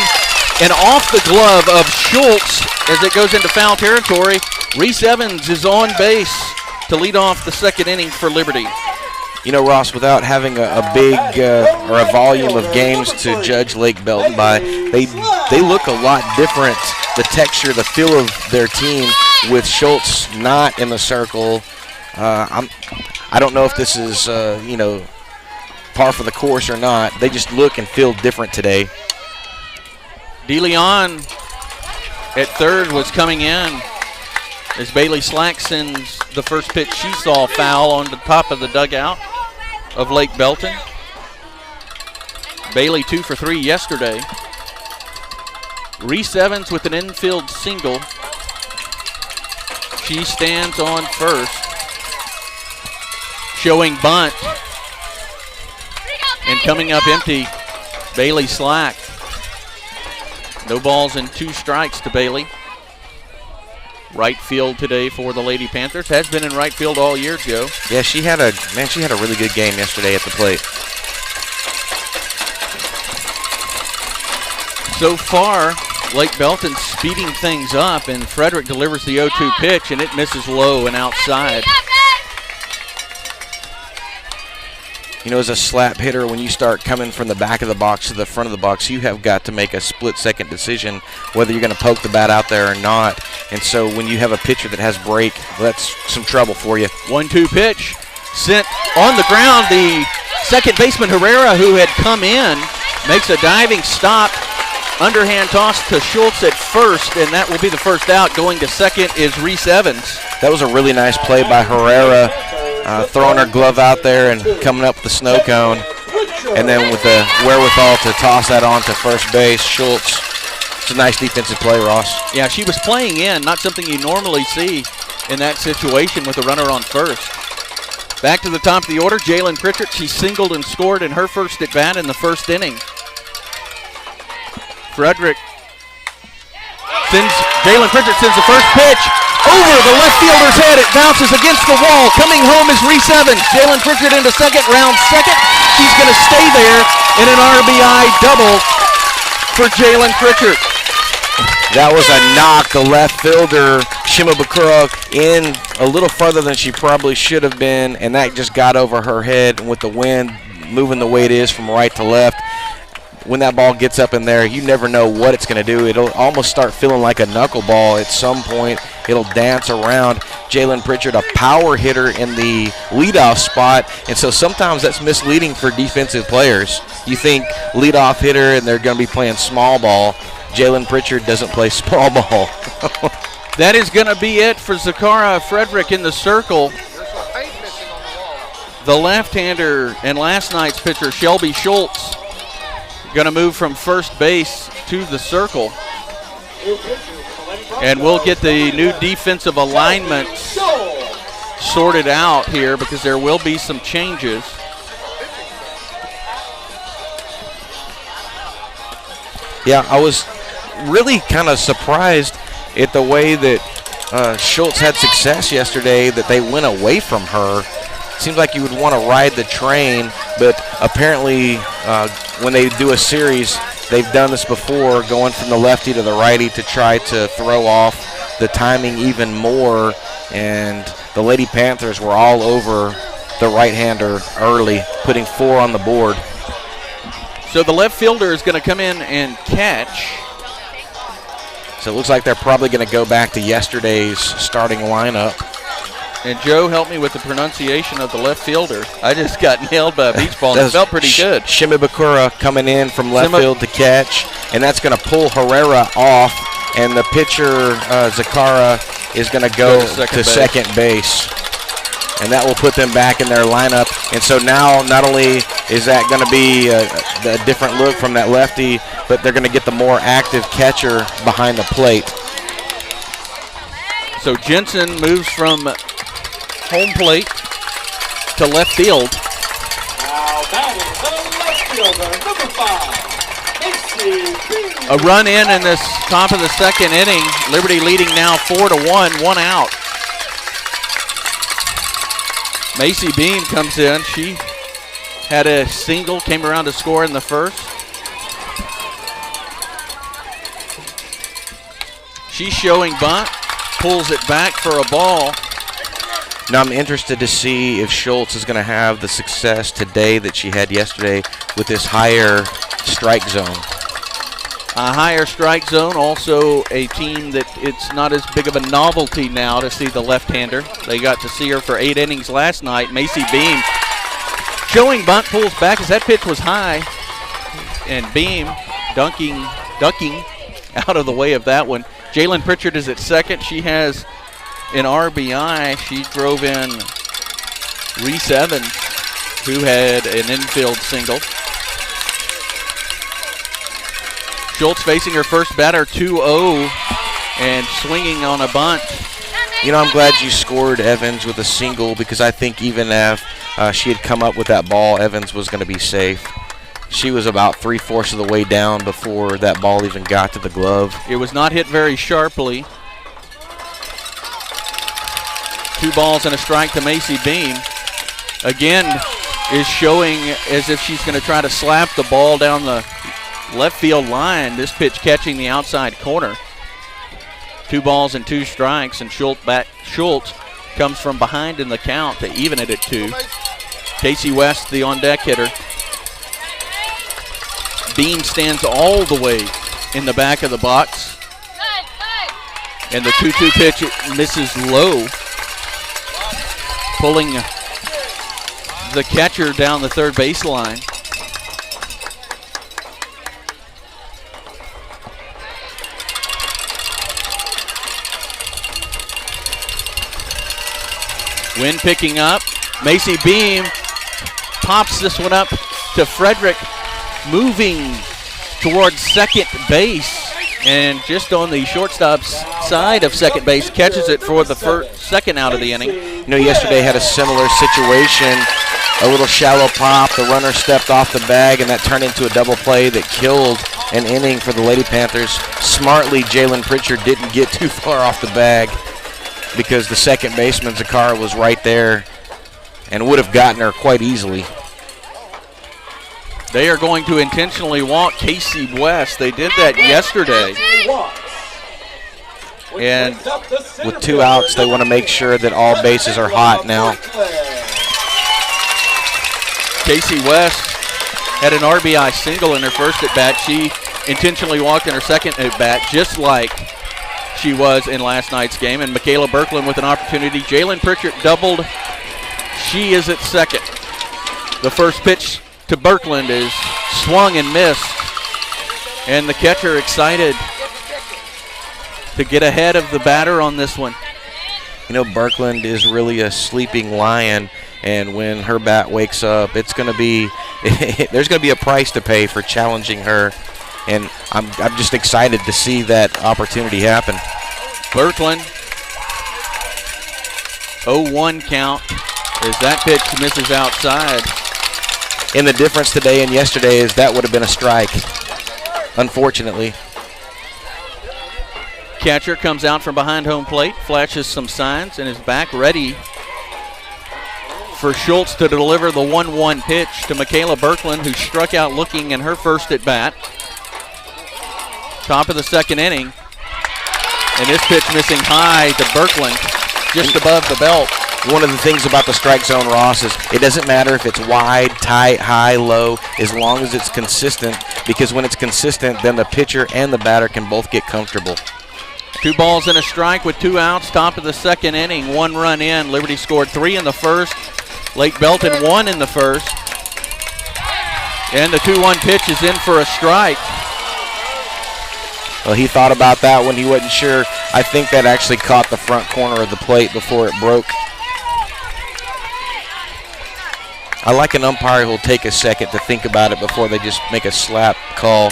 and off the glove of Schultz as it goes into foul territory. Reese Evans is on base to lead off the second inning for Liberty. You know, Ross, without having a big or a volume of games to judge Lake Belton by, they look a lot different, the texture, the feel of their team with Schultz not in the circle. I don't know if this is, par for the course or not. They just look and feel different today. DeLeon at third was coming in as Bailey Slack sends the first pitch she saw foul on the top of the dugout of Lake Belton. Bailey 2 for 3 yesterday. Reese Evans with an infield single. She stands on first, showing bunt. And coming up empty, Bailey Slack. No balls and 2 strikes to Bailey. Right field today for the Lady Panthers. Has been in right field all year, Joe. Yeah, she had a really good game yesterday at the plate. So far, Lake Belton speeding things up, and Frederick delivers the 0-2 pitch, and it misses low and outside. You know, as a slap hitter, when you start coming from the back of the box to the front of the box, you have got to make a split-second decision whether you're going to poke the bat out there or not. And so when you have a pitcher that has break, well, that's some trouble for you. 1-2 pitch sent on the ground. The second baseman, Herrera, who had come in, makes a diving stop. Underhand toss to Schultz at first, and that will be the first out. Going to second is Reese Evans. That was a really nice play by Herrera. Throwing her glove out there and coming up with the snow cone. And then with the wherewithal to toss that on to first base, Schultz. It's a nice defensive play, Ross. Yeah, she was playing in, not something you normally see in that situation with a runner on first. Back to the top of the order, Jalen Pritchard. She singled and scored in her first at-bat in the first inning. Jalen Pritchard sends the first pitch over the left fielder's head. It bounces against the wall. Coming home is Reese Evans. Jalen Pritchard into second, round second. She's going to stay there in an RBI double for Jalen Pritchard. That was a knock. The left fielder, Shima Bakura, in a little further than she probably should have been, and that just got over her head. And with the wind moving the way it is from right to left, when that ball gets up in there, you never know what it's going to do. It'll almost start feeling like a knuckleball at some point. It'll dance around. Jalen Pritchard, a power hitter in the leadoff spot, and so sometimes that's misleading for defensive players. You think leadoff hitter and they're going to be playing small ball. Jalen Pritchard doesn't play small ball. That is going to be it for Zakara Frederick in the circle. The left-hander and last night's pitcher, Shelby Schultz, going to move from first base to the circle. And we'll get the new defensive alignment sorted out here because there will be some changes. Yeah, I was really kind of surprised at the way that Schultz had success yesterday, that they went away from her. Seems like you would want to ride the train, but apparently when they do a series, they've done this before, going from the lefty to the righty to try to throw off the timing even more, and the Lady Panthers were all over the right-hander early, putting 4 on the board. So the left fielder is going to come in and catch. So it looks like they're probably going to go back to yesterday's starting lineup. And Joe, help me with the pronunciation of the left fielder. I just got nailed by a beach ball, and it felt pretty good. Shimibakura coming in from left field to catch, and that's going to pull Herrera off, and the pitcher, Zakara, is going to go to second base. And that will put them back in their lineup. And so now not only is that going to be a different look from that lefty, but they're going to get the more active catcher behind the plate. So Jensen moves from home plate to left field. Now batting the left fielder, number 5, Macy. A run in this top of the second inning. Liberty leading now 4-1, 1 out. Macy Beam comes in. She had a single, came around to score in the first. She's showing bunt, pulls it back for a ball. Now I'm interested to see if Schultz is going to have the success today that she had yesterday with this higher strike zone. A higher strike zone, also a team that it's not as big of a novelty now to see the left-hander. They got to see her for 8 innings last night. Macy Beam showing bunt, pulls back as that pitch was high. And Beam ducking out of the way of that one. Jalen Pritchard is at second. She has an RBI. She drove in Reese Evans, who had an infield single. Schultz facing her first batter, 2-0, and swinging on a bunt. You know, I'm glad you scored Evans with a single, because I think even if she had come up with that ball, Evans was going to be safe. She was about 3/4 of the way down before that ball even got to the glove. It was not hit very sharply. 2 balls and a strike to Macy Beam. Again, is showing as if she's going to try to slap the ball down the left field line. This pitch catching the outside corner. 2 balls and 2 strikes, and Schultz comes from behind in the count to even it at 2. Casey West, the on-deck hitter. Beam stands all the way in the back of the box. And the 2-2 pitch misses low, pulling the catcher down the third baseline. Wind picking up. Macy Beam pops this one up to Frederick, moving towards second base, and just on the shortstop's side of second base, catches it for the second out of the inning. You know, yesterday had a similar situation, a little shallow pop. The runner stepped off the bag, and that turned into a double play that killed an inning for the Lady Panthers. Smartly, Jalen Pritchard didn't get too far off the bag, because the second baseman, Zakara, was right there and would have gotten her quite easily. They are going to intentionally walk Casey West. They did that yesterday. And with 2 outs, they want to make sure that all bases are hot now. Casey West had an RBI single in her first at-bat. She intentionally walked in her second at-bat, just like she was in last night's game. And Michaela Birkland with an opportunity. Jalen Pritchard doubled. She is at second. The first pitch to Birkland is swung and missed. And the catcher excited to get ahead of the batter on this one. You know, Birkland is really a sleeping lion, and when her bat wakes up, it's going to be there's going to be a price to pay for challenging her. And I'm just excited to see that opportunity happen. Birkland, 0-1 count as that pitch misses outside. And the difference today and yesterday is that would have been a strike, unfortunately. Catcher comes out from behind home plate, flashes some signs, and is back ready for Schultz to deliver the 1-1 pitch to Michaela Birkland, who struck out looking in her first at bat. Top of the second inning. And this pitch missing high to Birkland, just above the belt. One of the things about the strike zone, Ross, is it doesn't matter if it's wide, tight, high, low, as long as it's consistent, because when it's consistent, then the pitcher and the batter can both get comfortable. 2 balls and a strike with 2 outs. Top of the second inning, 1 run in. Liberty scored 3 in the first. Lake Belton 1 in the first. And the 2-1 pitch is in for a strike. Well, he thought about that when he wasn't sure. I think that actually caught the front corner of the plate before it broke. I like an umpire who'll take a second to think about it before they just make a slap call.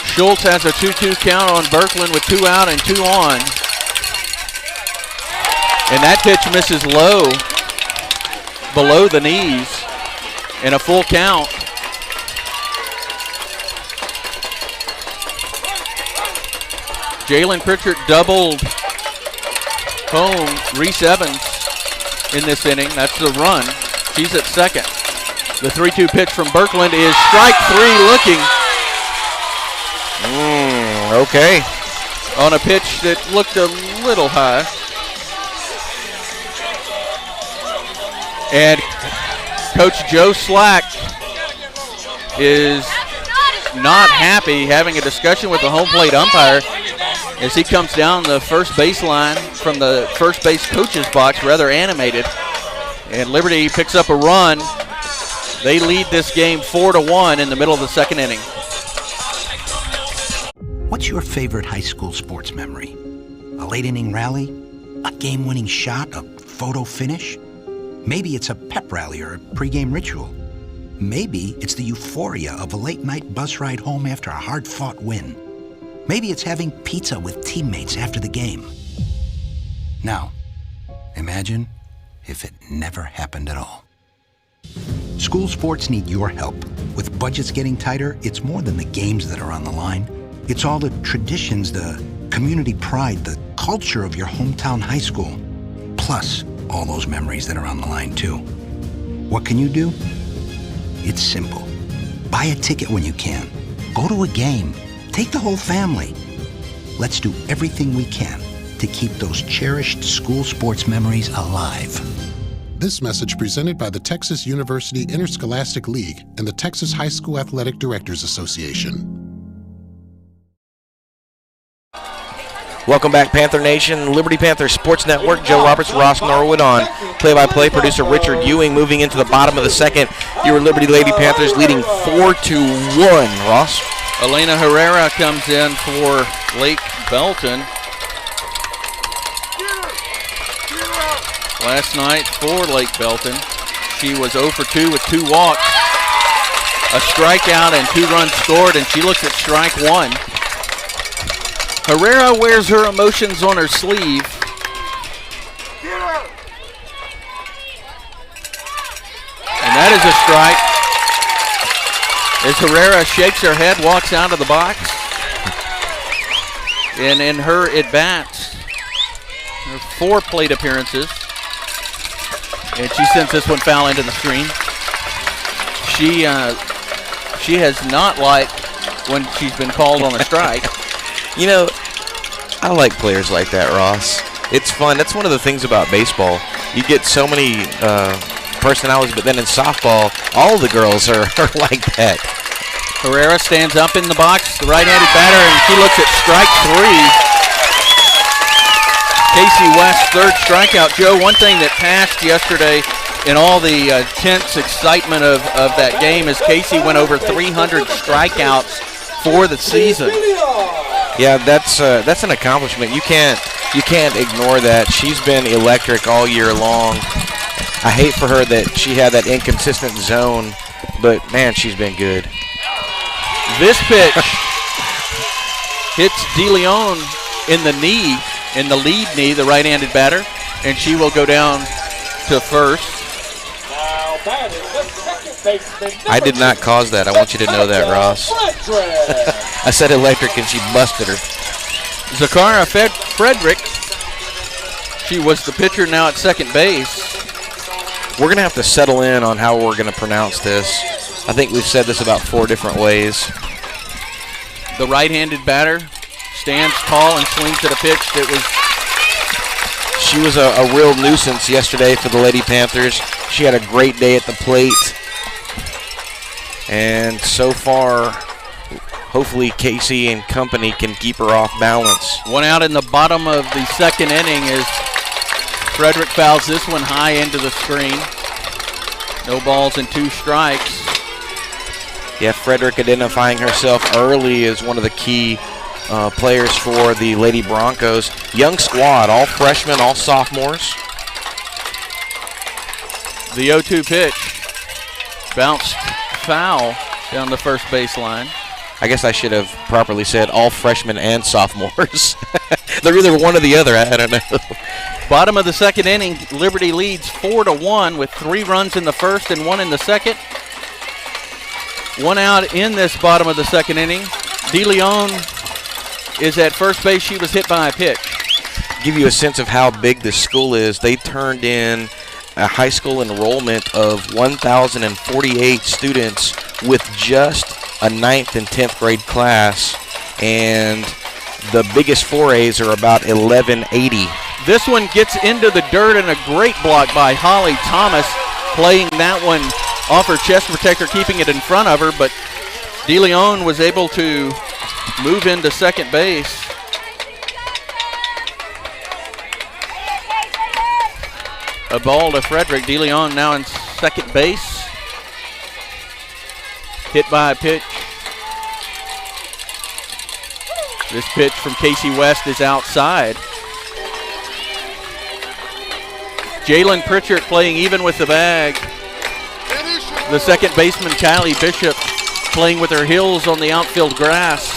Schultz has a 2-2 count on Birkeland with 2 out and 2 on. And that pitch misses low, below the knees, and a full count. Jalen Pritchard doubled home Reese Evans in this inning. That's the run. She's at second. The 3-2 pitch from Birkeland is strike 3 looking. Okay. On a pitch that looked a little high. And Coach Joe Slack is not happy, having a discussion with the home plate umpire as he comes down the first baseline from the first base coach's box, rather animated. And Liberty picks up a run. They lead this game 4-1 in the middle of the second inning. What's your favorite high school sports memory? A late inning rally? A game-winning shot? A photo finish? Maybe it's a pep rally or a pregame ritual. Maybe it's the euphoria of a late-night bus ride home after a hard-fought win. Maybe it's having pizza with teammates after the game. Now, imagine if it never happened at all. School sports need your help. With budgets getting tighter, it's more than the games that are on the line. It's all the traditions, the community pride, the culture of your hometown high school. Plus, all those memories that are on the line, too. What can you do? It's simple. Buy a ticket when you can. Go to a game. Take the whole family. Let's do everything we can to keep those cherished school sports memories alive. This message presented by the Texas University Interscholastic League and the Texas High School Athletic Directors Association. Welcome back, Panther Nation. Liberty Panthers Sports Network. Joe Roberts, Ross Norwood on play-by-play. Producer Richard Ewing moving into the bottom of the second. Your Liberty Lady Panthers leading 4-1. Ross? Elena Herrera comes in for Lake Belton. Last night for Lake Belton, she was 0 for 2 with 2 walks, a strikeout and 2 runs scored, and she looks at strike 1. Herrera wears her emotions on her sleeve. And that is a strike. As Herrera shakes her head, walks out of the box. And in her at-bats, her 4 plate appearances, and she sends this one foul into the screen. She has not liked when she's been called on a strike. You know, I like players like that, Ross. It's fun. That's one of the things about baseball. You get so many personalities, but then in softball, all the girls are like that. Herrera stands up in the box, the right-handed batter, and she looks at strike 3. Casey West's 3rd strikeout. Joe, one thing that passed yesterday in all the tense excitement of that game is Casey went over 300 strikeouts for the season. Yeah, that's an accomplishment. You can't ignore that. She's been electric all year long. I hate for her that she had that inconsistent zone, but man, she's been good. This pitch hits DeLeon in the knee, in the lead knee, the right-handed batter, and she will go down to first. I did not cause that. I want you to know that, Ross. I said electric, and she busted her. Zakara Frederick, she was the pitcher, now at second base. We're going to have to settle in on how we're going to pronounce this. I think we've said this about 4 different ways. The right-handed batter stands tall and swings at a pitch that was... She was a real nuisance yesterday for the Lady Panthers. She had a great day at the plate. And so far, hopefully Casey and company can keep her off balance. One out in the bottom of the second inning as Frederick fouls this one high into the screen. No balls and 2 strikes. Yeah, Frederick identifying herself early as one of the key players for the Lady Broncos. Young squad, all freshmen, all sophomores. The 0-2 pitch. Bounced foul down the first baseline. I guess I should have properly said all freshmen and sophomores. They're either one or the other, I don't know. Bottom of the second inning, Liberty leads 4-1 with 3 runs in the first and 1 in the second. 1 out in this bottom of the second inning. DeLeon is at first base. She was hit by a pitch. Give you a sense of how big this school is. They turned in a high school enrollment of 1,048 students with just a 9th and 10th grade class, and the biggest 4As are about 1,180. This one gets into the dirt, and a great block by Holly Thomas, playing that one off her chest protector, keeping it in front of her, but DeLeon was able to move into second base. A ball to Frederick. DeLeon now in second base. Hit by a pitch. This pitch from Casey West is outside. Jalen Pritchard playing even with the bag. The second baseman, Kylie Bishop, playing with her heels on the outfield grass.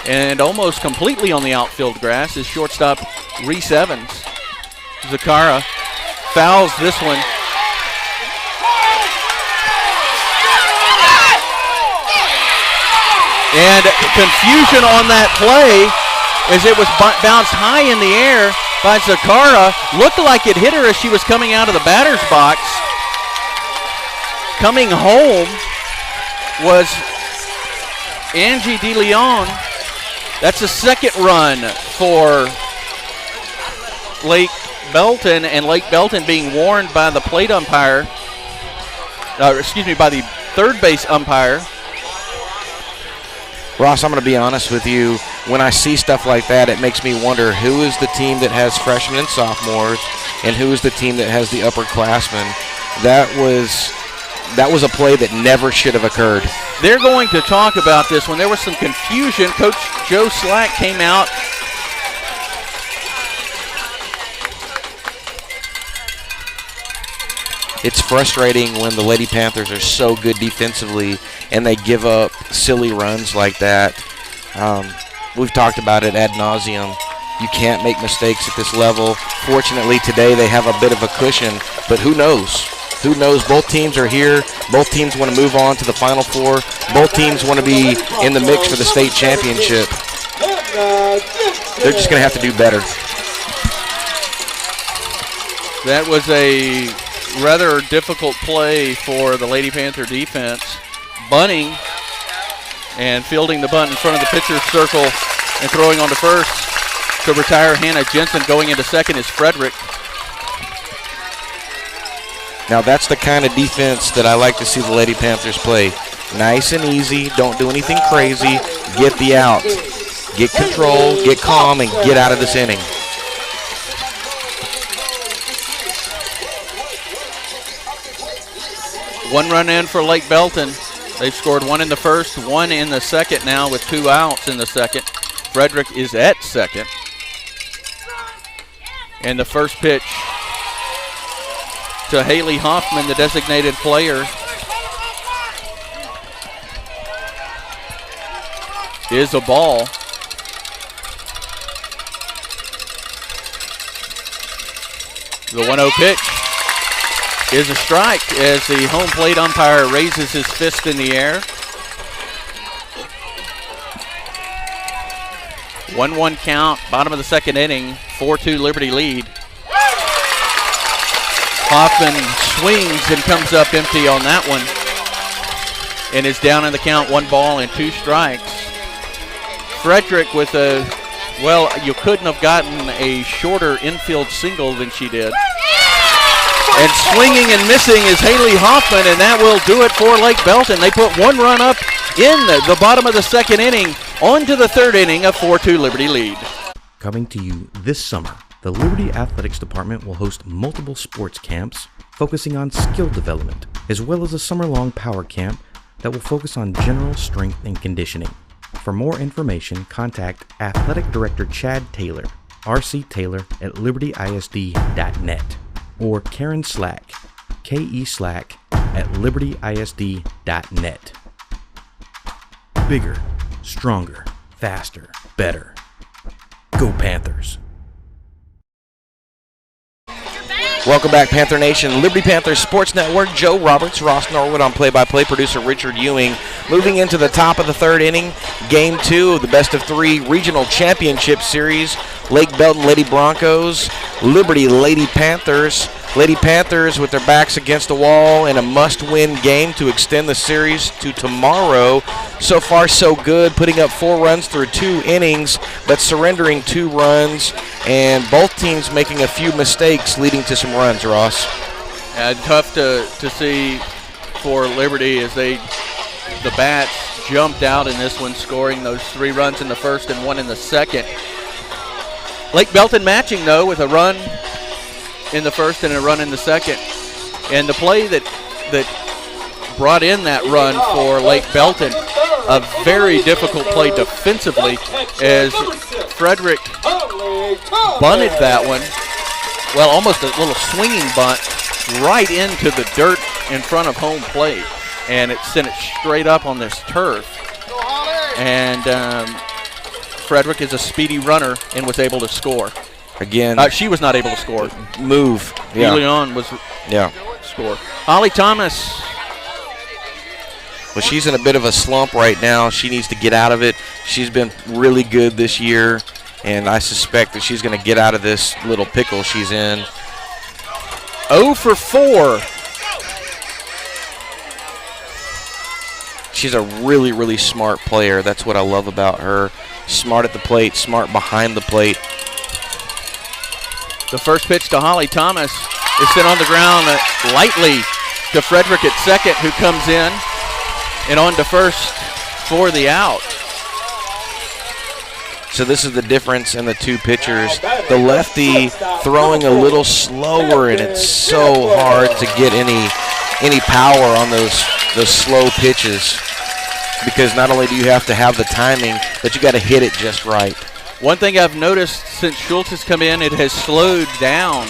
And almost completely on the outfield grass is shortstop Reese Evans. Zakara fouls this one. And confusion on that play as it was bounced high in the air by Zakara. Looked like it hit her as she was coming out of the batter's box. Coming home was Angie DeLeon. That's a second run for Lake Belton, and Lake Belton being warned by the plate umpire, by the third base umpire. Ross, I'm going to be honest with you. When I see stuff like that, it makes me wonder who is the team that has freshmen and sophomores and who is the team that has the upperclassmen. That was a play that never should have occurred. They're going to talk about this. When there was some confusion, Coach Joe Slack came out. It's frustrating when the Lady Panthers are so good defensively and they give up silly runs like that. We've talked about it ad nauseum. You can't make mistakes at this level. Fortunately, today they have a bit of a cushion, but who knows? Who knows? Both teams are here. Both teams want to move on to the Final Four. Both teams want to be in the mix for the state championship. They're just going to have to do better. That was a rather difficult play for the Lady Panther defense. Bunting and fielding the bunt in front of the pitcher's circle and throwing on to first to retire Hannah Jensen. Going into second is Frederick. Now that's the kind of defense that I like to see the Lady Panthers play. Nice and easy, don't do anything crazy, get the out. Get control, get calm, and get out of this inning. One run in for Lake Belton. They've scored 1 in the first, 1 in the second now with 2 outs in the second. Frederick is at second. And the first pitch to Haley Hoffman, the designated player, is a ball. The 1-0 pitch is a strike as the home plate umpire raises his fist in the air. 1-1 count, bottom of the second inning, 4-2 Liberty lead. Hoffman swings and comes up empty on that one and is down in the count, 1 ball and 2 strikes. Frederick with a, well, you couldn't have gotten a shorter infield single than she did. And swinging and missing is Haley Hoffman, and that will do it for Lake Belton. They put one run up in the bottom of the second inning, on to the third inning, a 4-2 Liberty lead. Coming to you this summer, the Liberty Athletics Department will host multiple sports camps focusing on skill development, as well as a summer-long power camp that will focus on general strength and conditioning. For more information, contact Athletic Director Chad Taylor, RC Taylor at libertyisd.net, or Karen Slack, KE Slack at libertyisd.net. Bigger, stronger, faster, better. Go Panthers! Welcome back, Panther Nation. Liberty Panthers Sports Network. Joe Roberts, Ross Norwood on play-by-play. Producer Richard Ewing. Moving into the top of the third inning, Game 2 of the best-of-3 Regional Championship Series. Lake Belton Lady Broncos, Liberty Lady Panthers. Lady Panthers with their backs against the wall in a must-win game to extend the series to tomorrow. So far, so good, putting up 4 runs through 2 innings, but surrendering 2 runs, and both teams making a few mistakes leading to some runs, Ross. Tough to see for Liberty as the bats jumped out in this one, scoring those 3 runs in the first and 1 in the second. Lake Belton matching, though, with a run in the first and a run in the second. And the play that brought in that run for Lake Belton, a very difficult play defensively, as Frederick bunted that one, well, almost a little swinging bunt right into the dirt in front of home plate, and it sent it straight up on this turf. And Frederick is a speedy runner and was able to score. Again, she was not able to score. Move. Yeah. Leon was score. Holly Thomas. Well, she's in a bit of a slump right now. She needs to get out of it. She's been really good this year, and I suspect that she's going to get out of this little pickle she's in. 0 for 4. She's a really, really smart player. That's what I love about her. Smart at the plate, smart behind the plate. The first pitch to Holly Thomas is sent on the ground lightly to Frederick at second, who comes in, and on to first for the out. So this is the difference in the two pitchers. The lefty throwing a little slower, and it's so hard to get any power on those slow pitches, because not only do you have to have the timing, but you got to hit it just right. One thing I've noticed since Schultz has come in, it has slowed down.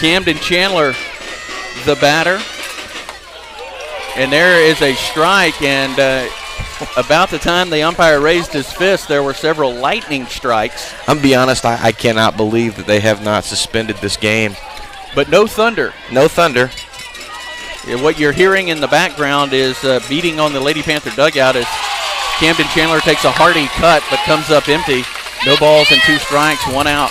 Camden Chandler, the batter. And there is a strike, and about the time the umpire raised his fist, there were several lightning strikes. I'm be honest, I cannot believe that they have not suspended this game. But no thunder. No thunder. What you're hearing in the background is beating on the Lady Panther dugout as Camden Chandler takes a hearty cut but comes up empty. No balls and 2 strikes, 1 out.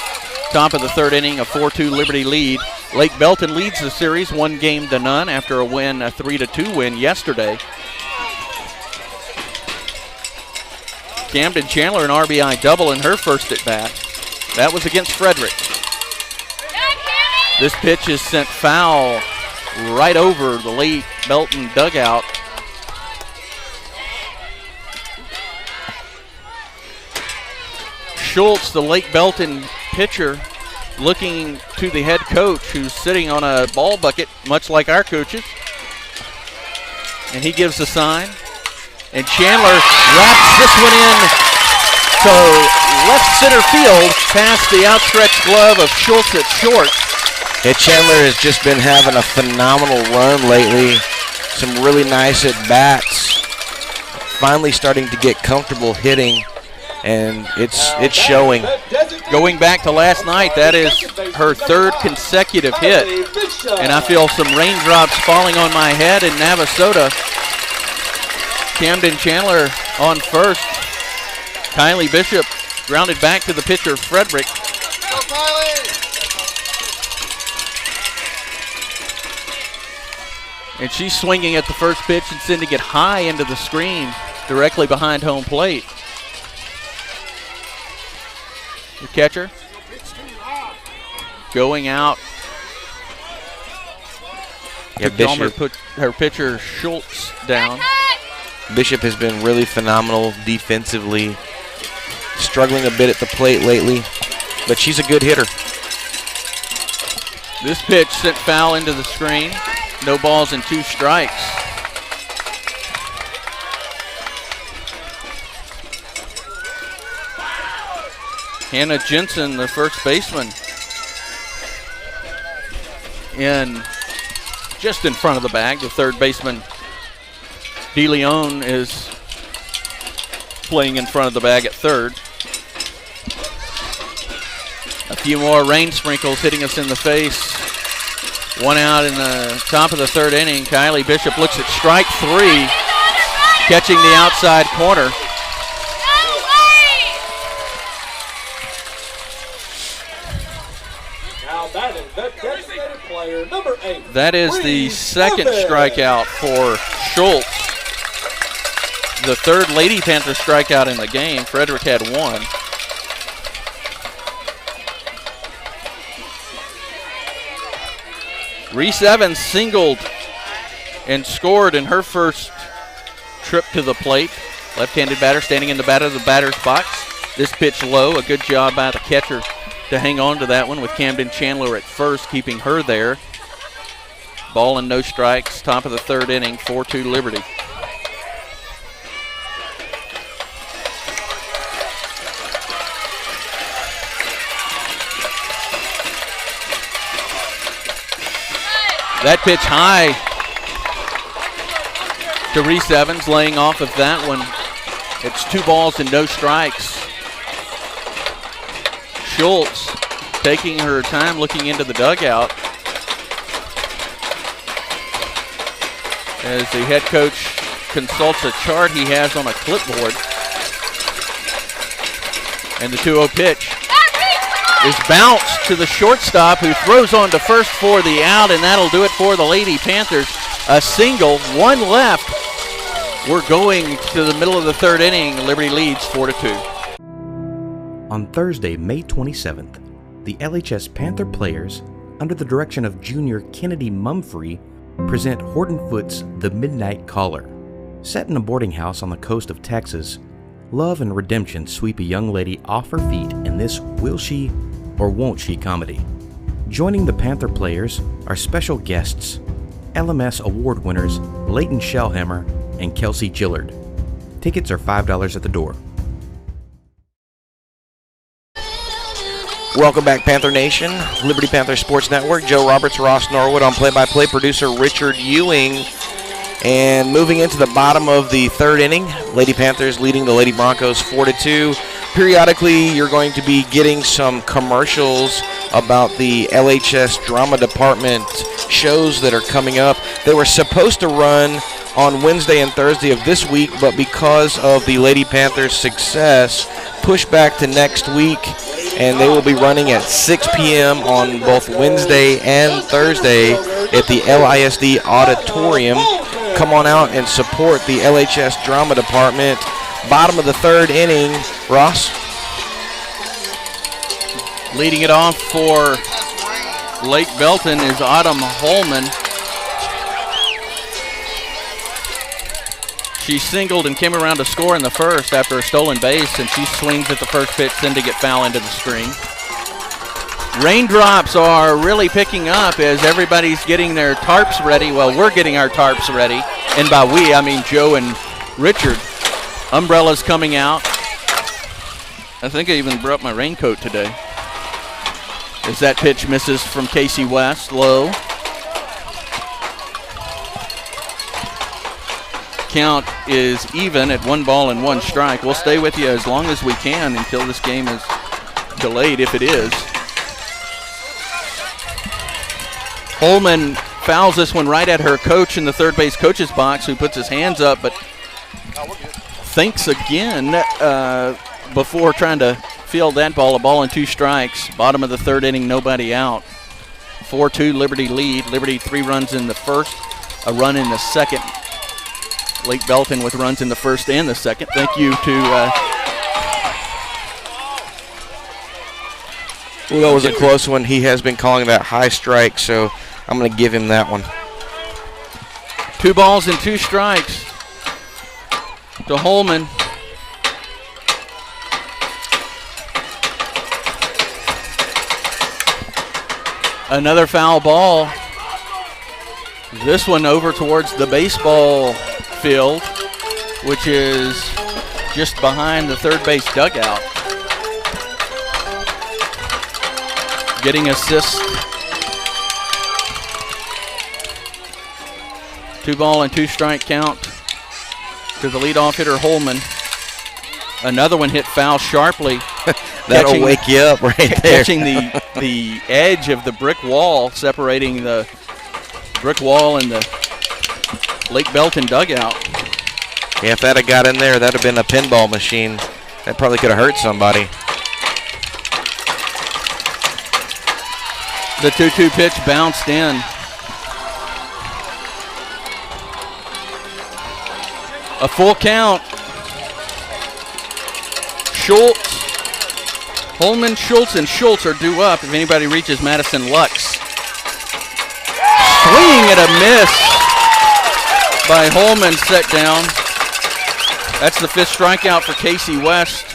Top of the third inning, a 4-2 Liberty lead. Lake Belton leads the series 1-0 after a 3-2 win yesterday. Camden Chandler an RBI double in her first at bat. That was against Frederick. This pitch is sent foul right over the Lake Belton dugout. Schultz, the Lake Belton pitcher, looking to the head coach, who's sitting on a ball bucket, much like our coaches. And he gives the sign. And Chandler wraps this one in to left center field past the outstretched glove of Schultz at short. Yeah, Chandler has just been having a phenomenal run lately. Some really nice at-bats. Finally starting to get comfortable hitting, and it's showing. Going back to last night, that is her 3rd consecutive hit. And I feel some raindrops falling on my head in Navasota. Camden Chandler on first. Kylie Bishop grounded back to the pitcher, Frederick. Go, Kylie! And she's swinging at the first pitch and sending it high into the screen directly behind home plate. The catcher going out Yeah, Dalmer put her pitcher Schultz down. Bishop has been really phenomenal defensively, struggling a bit at the plate lately, but she's a good hitter. This pitch sent foul into the screen. No balls and 2 strikes. Hannah Jensen, the first baseman, just in front of the bag. The third baseman, DeLeon, is playing in front of the bag at third. A few more rain sprinkles hitting us in the face. 1 out in the top of the 3rd inning. Kylie Bishop looks at strike 3, catching the outside corner. Now batting the designated player, number 8. That is the second strikeout for Schultz. The 3rd Lady Panther strikeout in the game. Frederick had 1. Reese Evans singled and scored in her first trip to the plate. Left-handed batter standing in the batter's box. This pitch low. A good job by the catcher to hang on to that one with Camden Chandler at first, keeping her there. Ball and no strikes. Top of the 3rd inning. 4-2 Liberty. That pitch high to Reese Evans, laying off of that one. It's 2 balls and no strikes. Schultz taking her time looking into the dugout as the head coach consults a chart he has on a clipboard. And the 2-0 pitch is bounced to the shortstop, who throws on to first for the out, and that'll do it for the Lady Panthers. A single, 1 left. We're going to the middle of the 3rd inning. Liberty leads 4-2. On Thursday, May 27th, the LHS Panther players, under the direction of junior Kennedy Mumfree, present Horton Foote's The Midnight Caller. Set in a boarding house on the coast of Texas, love and redemption sweep a young lady off her feet in this will she or won't she comedy. Joining the Panther players are special guests, LMS award winners Leighton Shellhammer and Kelsey Gillard. Tickets are $5 at the door. Welcome back, Panther Nation. Liberty Panther Sports Network. Joe Roberts, Ross Norwood on play-by-play. Producer Richard Ewing. And moving into the bottom of the 3rd inning, Lady Panthers leading the Lady Broncos 4-2. Periodically, you're going to be getting some commercials about the LHS Drama Department shows that are coming up. They were supposed to run on Wednesday and Thursday of this week, but because of the Lady Panthers' success, pushed back to next week, and they will be running at 6 p.m. on both Wednesday and Thursday at the LISD Auditorium. Come on out and support the LHS Drama Department. Bottom of the 3rd inning, Ross. Leading it off for Lake Belton is Autumn Holman. She singled and came around to score in the first after a stolen base, and she swings at the first pitch, sending it foul into the screen. Raindrops are really picking up as everybody's getting their tarps ready. Well, we're getting our tarps ready, and by we, I mean Joe and Richard. Umbrellas coming out. I think I even brought my raincoat today. As that pitch misses from Casey West, low. Count is even at 1 ball and 1 strike. We'll stay with you as long as we can until this game is delayed, if it is. Holman fouls this one right at her coach in the third base coach's box, who puts his hands up but thinks again before trying to field that ball. A ball and 2 strikes. Bottom of the 3rd inning, nobody out. 4-2 Liberty lead. Liberty 3 runs in the first, a run in the second. Lake Belton with runs in the first and the second. Thank you to that was a close one. He has been calling that high strike, so I'm going to give him that one. 2 balls and 2 strikes to Holman. Another foul ball. This one over towards the baseball field, which is just behind the third base dugout. Getting assist. 2 ball and 2 strike count to the leadoff hitter Holman. Another one hit foul sharply. That'll wake you up right there. Catching the edge of the brick wall, separating the brick wall and the Lake Belton dugout. Yeah, if that had got in there, that would have been a pinball machine. That probably could have hurt somebody. The 2-2 pitch bounced in. A full count. Schultz. Holman, Schultz, and Schultz are due up if anybody reaches Madison Lux. Swing and a miss by Holman, set down. That's the 5th strikeout for Casey West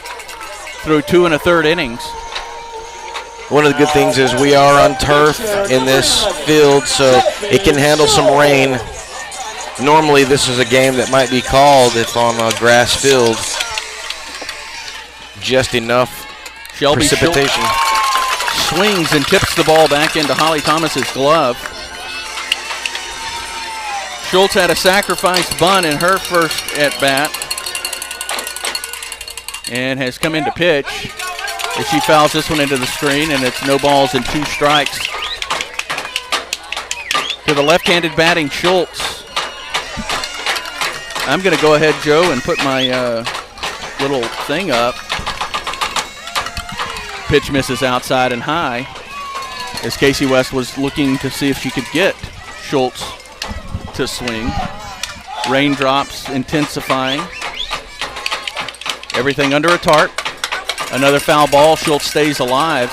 through 2 1/3 innings. One of the good things is we are on turf in this field, so it can handle some rain. Normally this is a game that might be called if on a grass field. Just enough Shelby precipitation. Swings and tips the ball back into Holly Thomas's glove. Schultz had a sacrifice bunt in her first at-bat and has come into pitch. As she fouls this one into the screen, and it's no balls and 2 strikes to the left-handed batting Schultz. I'm going to go ahead, Joe, and put my little thing up. Pitch misses outside and high as Casey West was looking to see if she could get Schultz to swing. Raindrops intensifying. Everything under a tarp. Another foul ball. Schultz stays alive.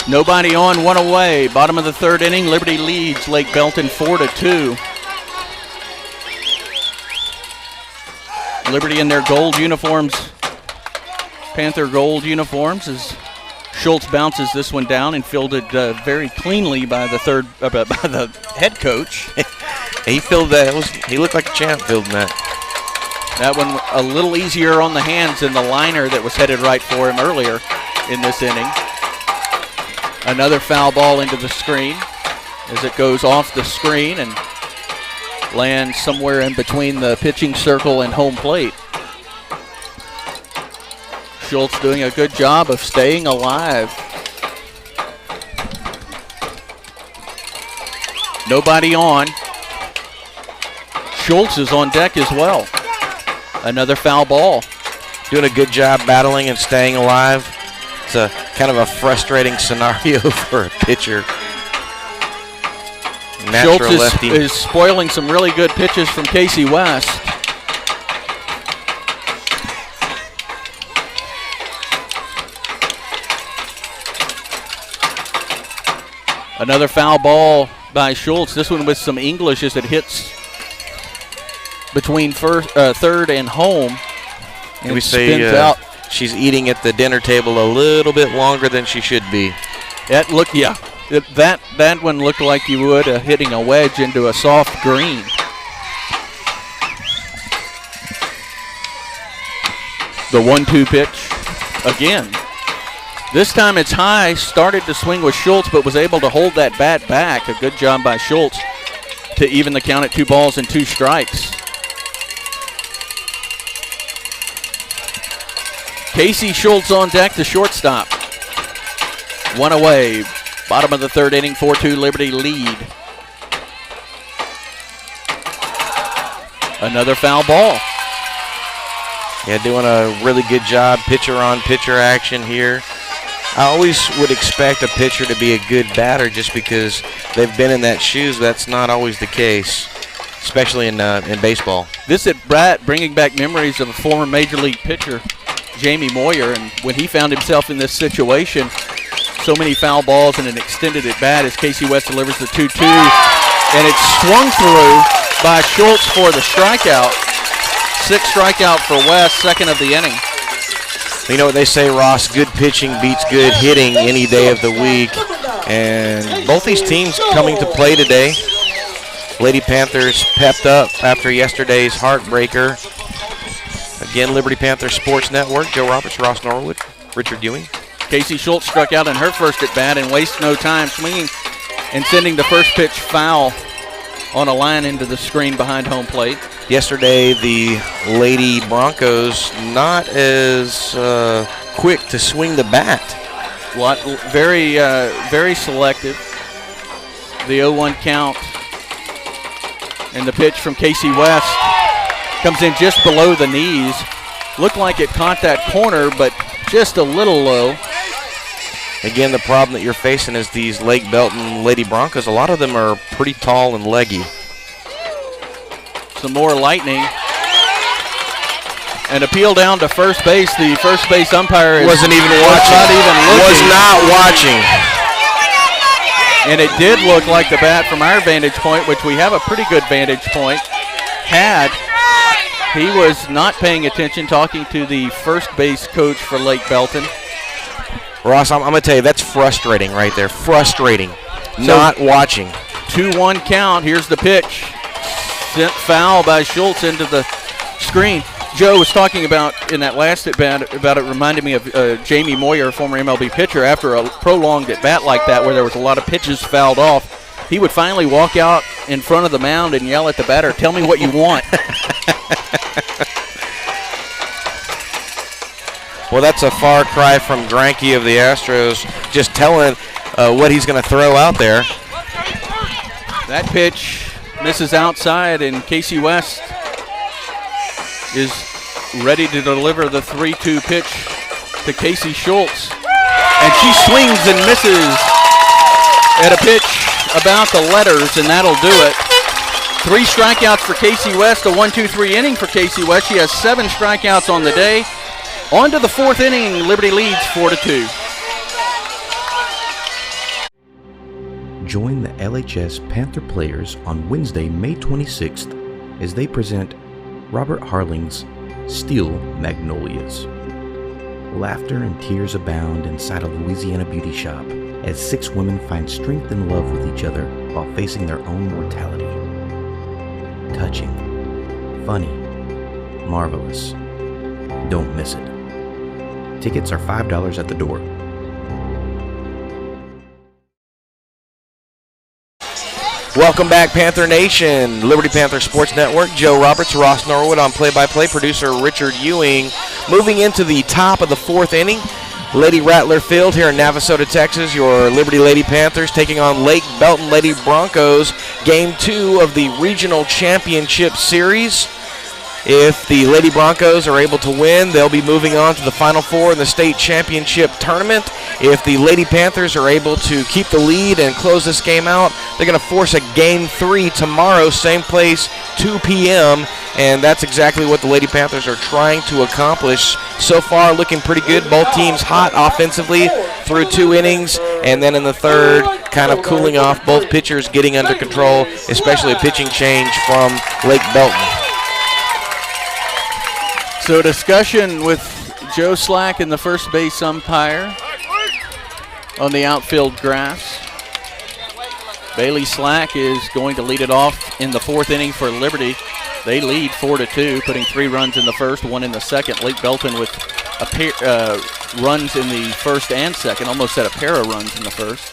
Nobody on, 1 away. Bottom of the 3rd inning. Liberty leads Lake Belton 4-2. Liberty in their gold uniforms, Panther gold uniforms, as Schultz bounces this one down and fielded very cleanly by the head coach. He fielded that. He looked like a champ fielding that. That one a little easier on the hands than the liner that was headed right for him earlier in this inning. Another foul ball into the screen as it goes off the screen and lands somewhere in between the pitching circle and home plate. Schultz doing a good job of staying alive. Nobody on. Schultz is on deck as well. Another foul ball. Doing a good job battling and staying alive. It's a kind of a frustrating scenario for a pitcher. Schultz is spoiling some really good pitches from Casey West. Another foul ball by Schultz. This one with some English as it hits between third and home. And we say out. She's eating at the dinner table a little bit longer than she should be. That one looked like you would hitting a wedge into a soft green. The 1-2 pitch again. This time it's high, started to swing with Schultz, but was able to hold that bat back. A good job by Schultz to even the count at 2 balls and 2 strikes. Casey Schultz on deck, the shortstop. 1 away. Bottom of the 3rd inning, 4-2 Liberty lead. Another foul ball. Yeah, doing a really good job. Pitcher-on-pitcher action here. I always would expect a pitcher to be a good batter just because they've been in that shoes. That's not always the case, especially in baseball. This at Bratt, bringing back memories of a former Major League pitcher, Jamie Moyer, and when he found himself in this situation, so many foul balls and an extended at bat as Casey West delivers the 2-2. And it's swung through by Schultz for the strikeout. 6th strikeout for West, 2nd of the inning. You know what they say, Ross, good pitching beats good hitting any day of the week. And both these teams coming to play today. Lady Panthers pepped up after yesterday's heartbreaker. Again, Liberty Panthers Sports Network, Joe Roberts, Ross Norwood, Richard Ewing. Casey Schultz struck out in her first at bat and wastes no time swinging and sending the first pitch foul on a line into the screen behind home plate. Yesterday, the Lady Broncos not as quick to swing the bat. Very selective. The 0-1 count and the pitch from Casey West comes in just below the knees. Looked like it caught that corner, but just a little low. Again, the problem that you're facing is these Lake Belton Lady Broncos. A lot of them are pretty tall and leggy. Some more lightning. An appeal down to first base. The first base umpire wasn't even watching. Not even looking. Was not watching. And it did look like the bat from our vantage point, which we have a pretty good vantage point, he was not paying attention, talking to the first base coach for Lake Belton. Ross, I'm going to tell you, that's frustrating right there. Frustrating. Not watching. 2-1 count. Here's the pitch. Sent foul by Schultz into the screen. Joe was talking about in that last at-bat about it reminded me of Jamie Moyer, former MLB pitcher. After a prolonged at-bat like that where there was a lot of pitches fouled off, he would finally walk out in front of the mound and yell at the batter, "Tell me what you want." Well, that's a far cry from Granke of the Astros, just telling what he's going to throw out there. That pitch misses outside, and Casey West is ready to deliver the 3-2 pitch to Casey Schultz. And she swings and misses at a pitch about the letters, and that'll do it. 3 strikeouts for Casey West, a 1-2-3 inning for Casey West. She has 7 strikeouts on the day. On to the 4th inning, Liberty leads 4-2. Join the LHS Panther players on Wednesday, May 26th as they present Robert Harling's Steel Magnolias. Laughter and tears abound inside a Louisiana beauty shop as 6 women find strength and love with each other while facing their own mortality. Touching, funny, marvelous. Don't miss it. Tickets are $5 at the door. Welcome back, Panther Nation. Liberty Panther Sports Network. Joe Roberts, Ross Norwood on play-by-play. Producer Richard Ewing. Moving into the top of the 4th inning. Lady Rattler Field here in Navasota, Texas. Your Liberty Lady Panthers taking on Lake Belton Lady Broncos. Game 2 of the Regional Championship Series. If the Lady Broncos are able to win, they'll be moving on to the Final Four in the state championship tournament. If the Lady Panthers are able to keep the lead and close this game out, they're going to force a Game 3 tomorrow, same place, 2 p.m., and that's exactly what the Lady Panthers are trying to accomplish. So far, looking pretty good. Both teams hot offensively through 2 innings, and then in the 3rd, kind of cooling off. Both pitchers getting under control, especially a pitching change from Lake Belton. So discussion with Joe Slack and the first base umpire on the outfield grass. Bailey Slack is going to lead it off in the 4th inning for Liberty. They lead 4-2, putting 3 runs in the 1st, 1 in the 2nd. Lake Belton with runs in the 1st and 2nd, almost had a pair of runs in the 1st.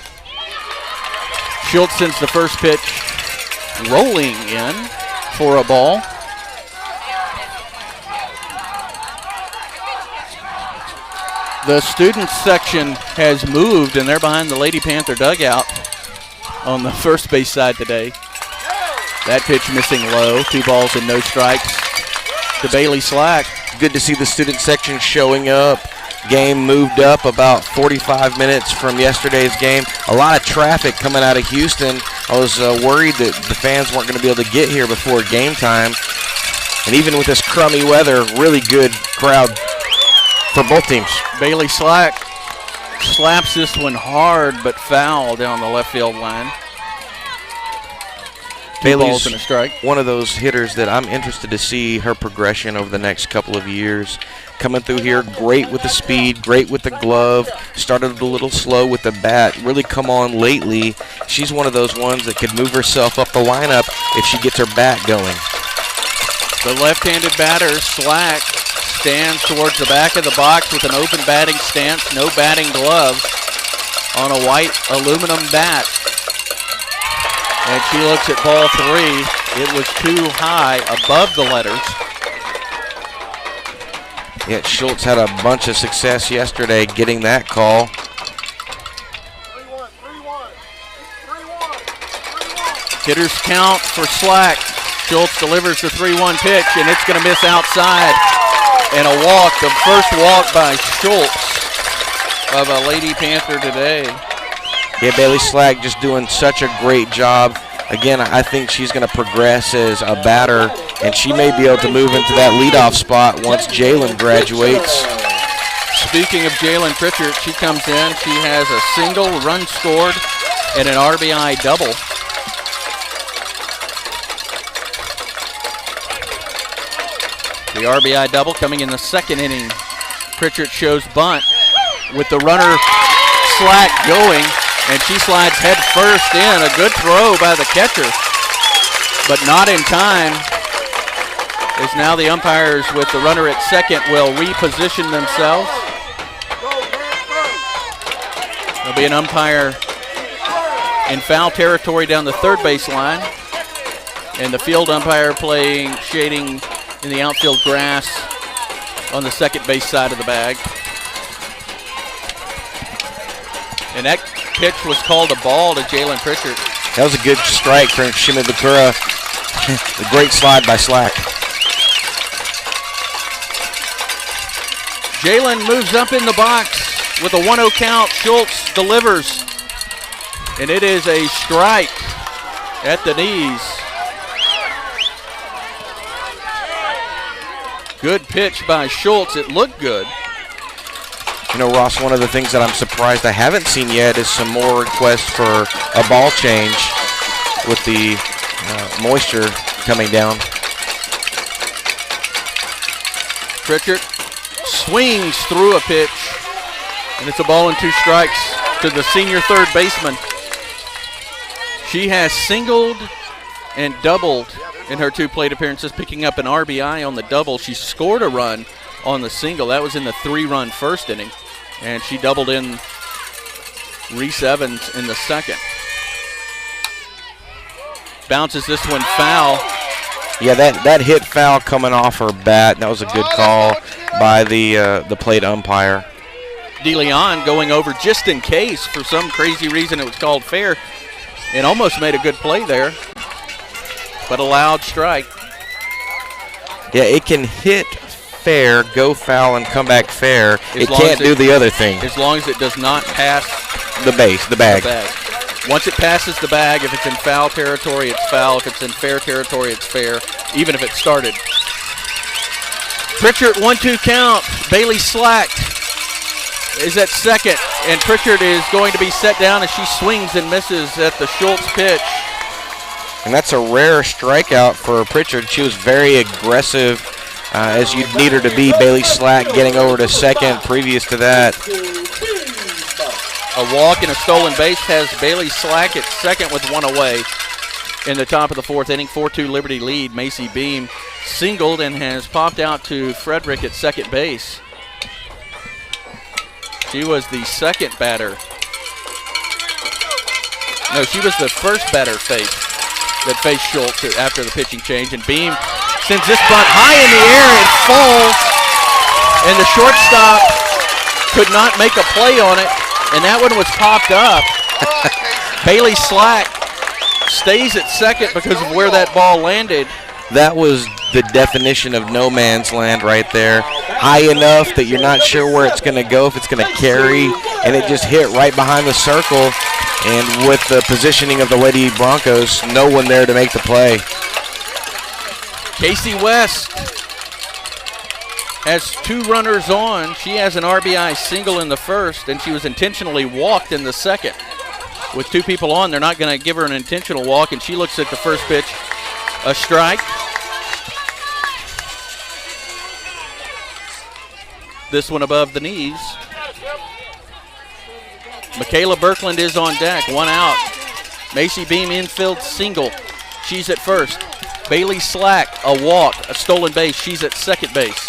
Schultz sends the first pitch rolling in for a ball. The students section has moved, and they're behind the Lady Panther dugout on the first base side today. That pitch missing low. 2 balls and no strikes to Bailey Slack. Good to see the student section showing up. Game moved up about 45 minutes from yesterday's game. A lot of traffic coming out of Houston. I was worried that the fans weren't going to be able to get here before game time. And even with this crummy weather, really good crowd for both teams. Bailey Slack slaps this one hard, but foul down the left field line. Bailey's and a strike. One of those hitters that I'm interested to see her progression over the next couple of years. Coming through here, great with the speed, great with the glove. Started a little slow with the bat. Really come on lately. She's one of those ones that could move herself up the lineup if she gets her bat going. The left-handed batter, Slack, stands towards the back of the box with an open batting stance, no batting gloves, on a white aluminum bat. And she looks at ball 3. It was too high above the letters. Yeah, Schultz had a bunch of success yesterday getting that call. 3-1. Hitters count for Slack. Schultz delivers the 3-1 pitch, and it's going to miss outside. And a walk, the first walk by Schultz of a Lady Panther today. Yeah, Bailey Slack just doing such a great job. Again, I think she's going to progress as a batter, and she may be able to move into that leadoff spot once Jalen graduates. Speaking of Jalen Pritchard, she comes in. She has a single, run scored, and an RBI double. The RBI double coming in the second inning. Pritchard shows bunt with the runner Slack going, and she slides head first in. A good throw by the catcher, but not in time, as now the umpires with the runner at second will reposition themselves. There'll be an umpire in foul territory down the third base line, and the field umpire shading in the outfield grass on the second base side of the bag. And that pitch was called a ball to Jalen Pritchard. That was a good strike from Shimabukura. A great slide by Slack. Jalen moves up in the box with a 1-0 count. Schultz delivers, and it is a strike at the knees. Good pitch by Schultz. It looked good. You know, Ross, one of the things that I'm surprised I haven't seen yet is some more requests for a ball change with the moisture coming down. Pritchard swings through a pitch, and it's a ball and 2 strikes to the senior third baseman. She has singled and doubled in her 2 plate appearances, picking up an RBI on the double. She scored a run on the single. That was in the 3-run first inning, and she doubled in Reese Evans in the second. Bounces this one foul. Yeah, that hit foul coming off her bat. That was a good call by the plate umpire. DeLeon going over just in case. For some crazy reason it was called fair, and almost made a good play there, but a loud strike. Yeah, it can hit fair, go foul, and come back fair. It can't do the other thing. As long as it does not pass the bag. Once it passes the bag, if it's in foul territory, it's foul. If it's in fair territory, it's fair, even if it started. Pritchard, 1-2 count. Bailey Slack is at second, and Pritchard is going to be set down as she swings and misses at the Schultz pitch. And that's a rare strikeout for Pritchard. She was very aggressive, as you'd need her to be. Bailey Slack getting over to second previous to that. A walk and a stolen base has Bailey Slack at second with 1 away in the top of the 4th inning. 4-2 Liberty lead. Macy Beam singled and has popped out to Frederick at second base. She was the second batter. No, she was the first batter that faced Schultz after the pitching change. And Beam sends this bunt high in the air. It falls, and the shortstop could not make a play on it. And that one was popped up. Bailey Slack stays at second because of where that ball landed. That was the definition of no man's land right there. High enough that you're not sure where it's going to go, if it's going to carry, and it just hit right behind the circle. And with the positioning of the Lady Broncos, no one there to make the play. Casey West has 2 runners on. She has an RBI single in the first, and she was intentionally walked in the second. With 2 people on, they're not going to give her an intentional walk, and she looks at the first pitch, a strike. This one above the knees. Michaela Birkland is on deck, 1 out. Macy Beam infield single. She's at first. Bailey Slack, a walk, a stolen base. She's at second base.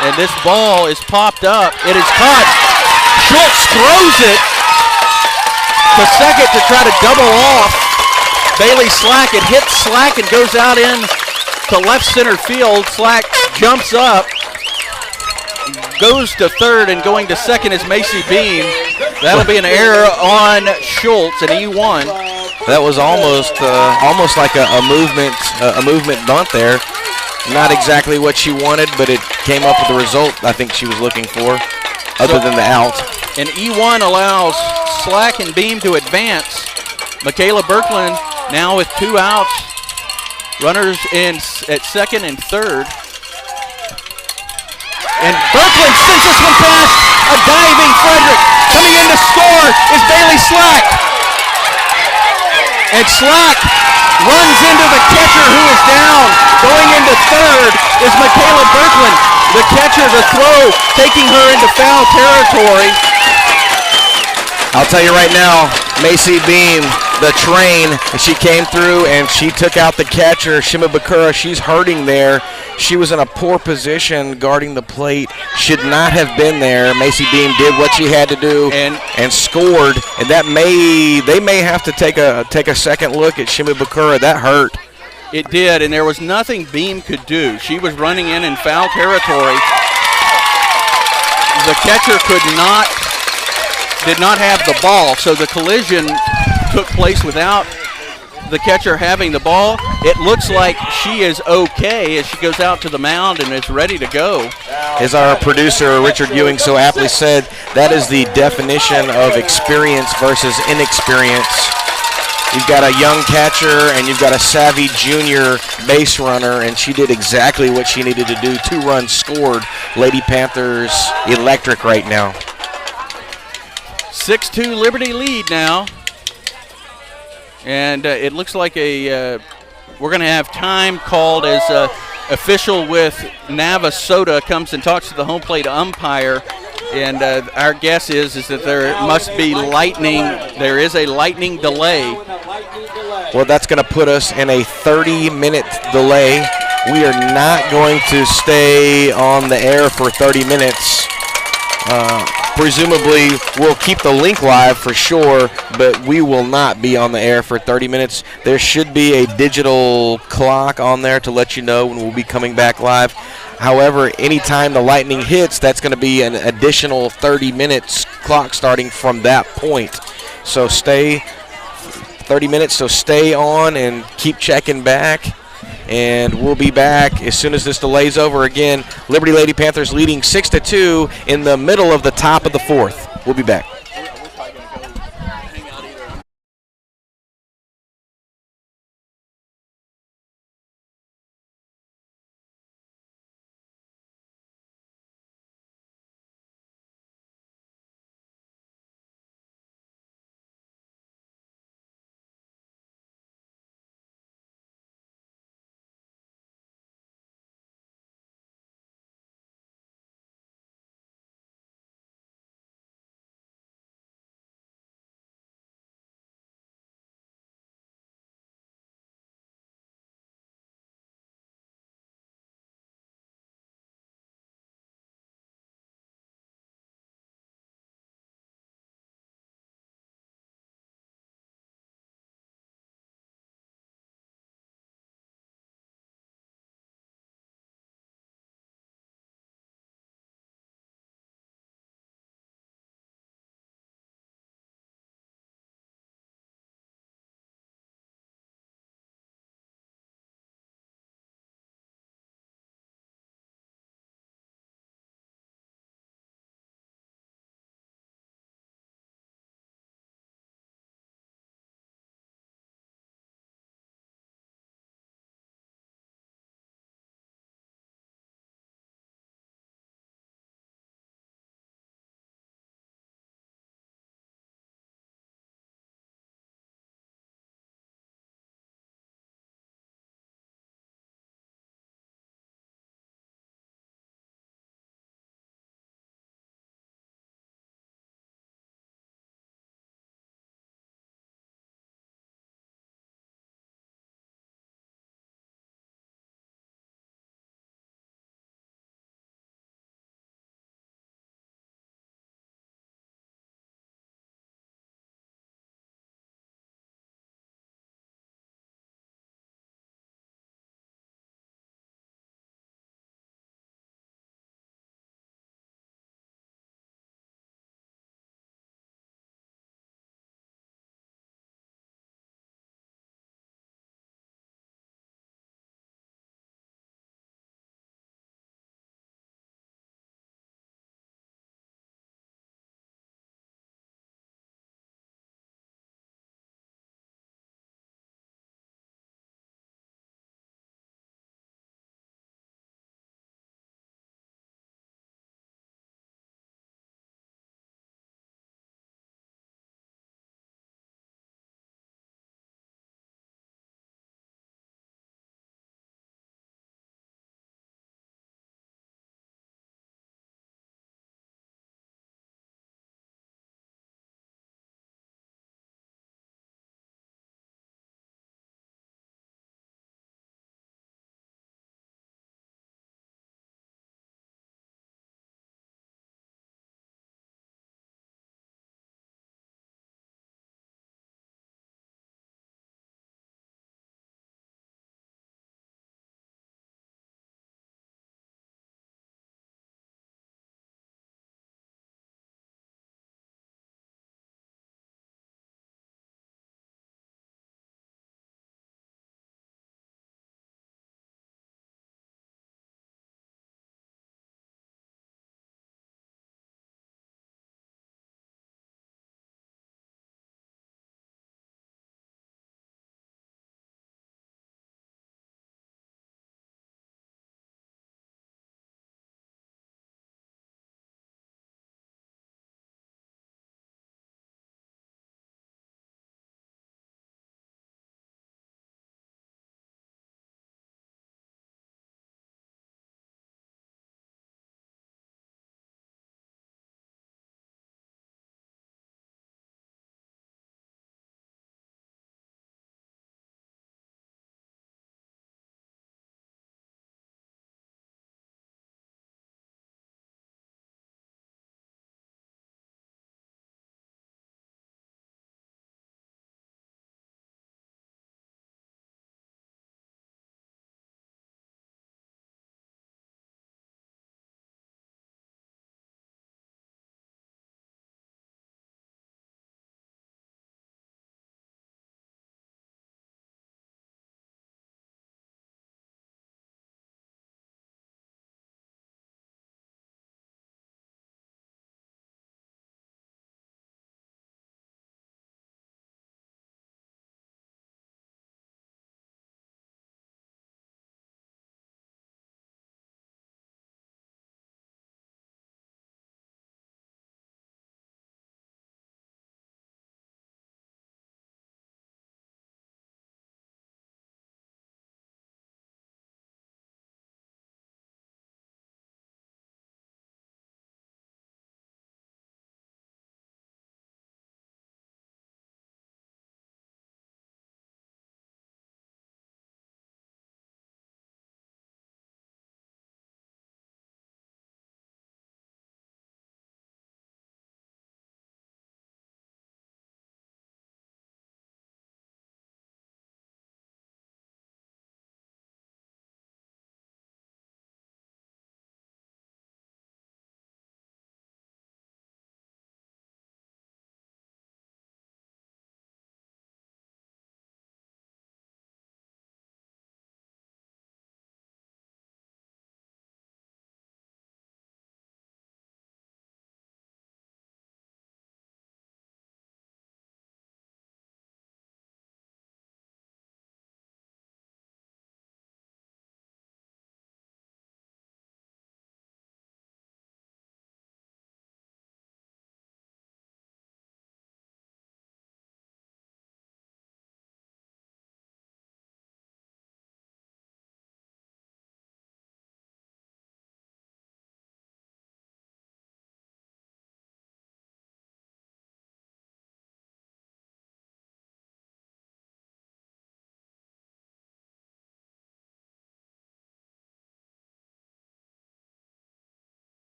And this ball is popped up. It is caught. Schultz throws it to second to try to double off Bailey Slack. It hits Slack and goes out in to left center field. Slack jumps up, goes to third, and going to second is Macy Beam. That'll be an error on Schultz, an E1. That was almost like a movement bunt there. Not exactly what she wanted, but it came up with the result I think she was looking for, other than the out. And E1 allows Slack and Beam to advance. Michaela Birkland now with 2 outs. Runners in at second and third. And Birkland sends this one past a diving Frederick. Coming in to score is Bailey Slack. And Slack runs into the catcher who is down. Going into third is Michaela Birkland. The catcher to throw, taking her into foul territory. I'll tell you right now, Macy Beam, the train, she came through and she took out the catcher, Shimabukura. She's hurting there. She was in a poor position guarding the plate. Should not have been there. Macy Beam did what she had to do and scored. And they may have to take a second look at Shimabukura. That hurt. It did, and there was nothing Beam could do. She was running in foul territory. The catcher did not have the ball, so the collision took place without the catcher having the ball. It looks like she is okay as she goes out to the mound and is ready to go. As our producer Richard Ewing so aptly said, that is the definition of experience versus inexperience. You've got a young catcher and you've got a savvy junior base runner, and she did exactly what she needed to do. 2 runs scored. Lady Panthers electric right now. 6-2 Liberty lead now. And it looks like we're going to have time called as official with Navasota comes and talks to the home plate umpire. And our guess is that there must be lightning. There is a lightning delay. Well, that's going to put us in a 30-minute delay. We are not going to stay on the air for 30 minutes. Presumably, we'll keep the link live for sure, but we will not be on the air for 30 minutes. There should be a digital clock on there to let you know when we'll be coming back live. However, anytime the lightning hits, that's going to be an additional 30 minutes clock starting from that point. So stay 30 minutes, so stay on and keep checking back. And we'll be back as soon as this delay's over. Again, Liberty Lady Panthers leading 6-2 in the middle of the top of the 4th. We'll be back.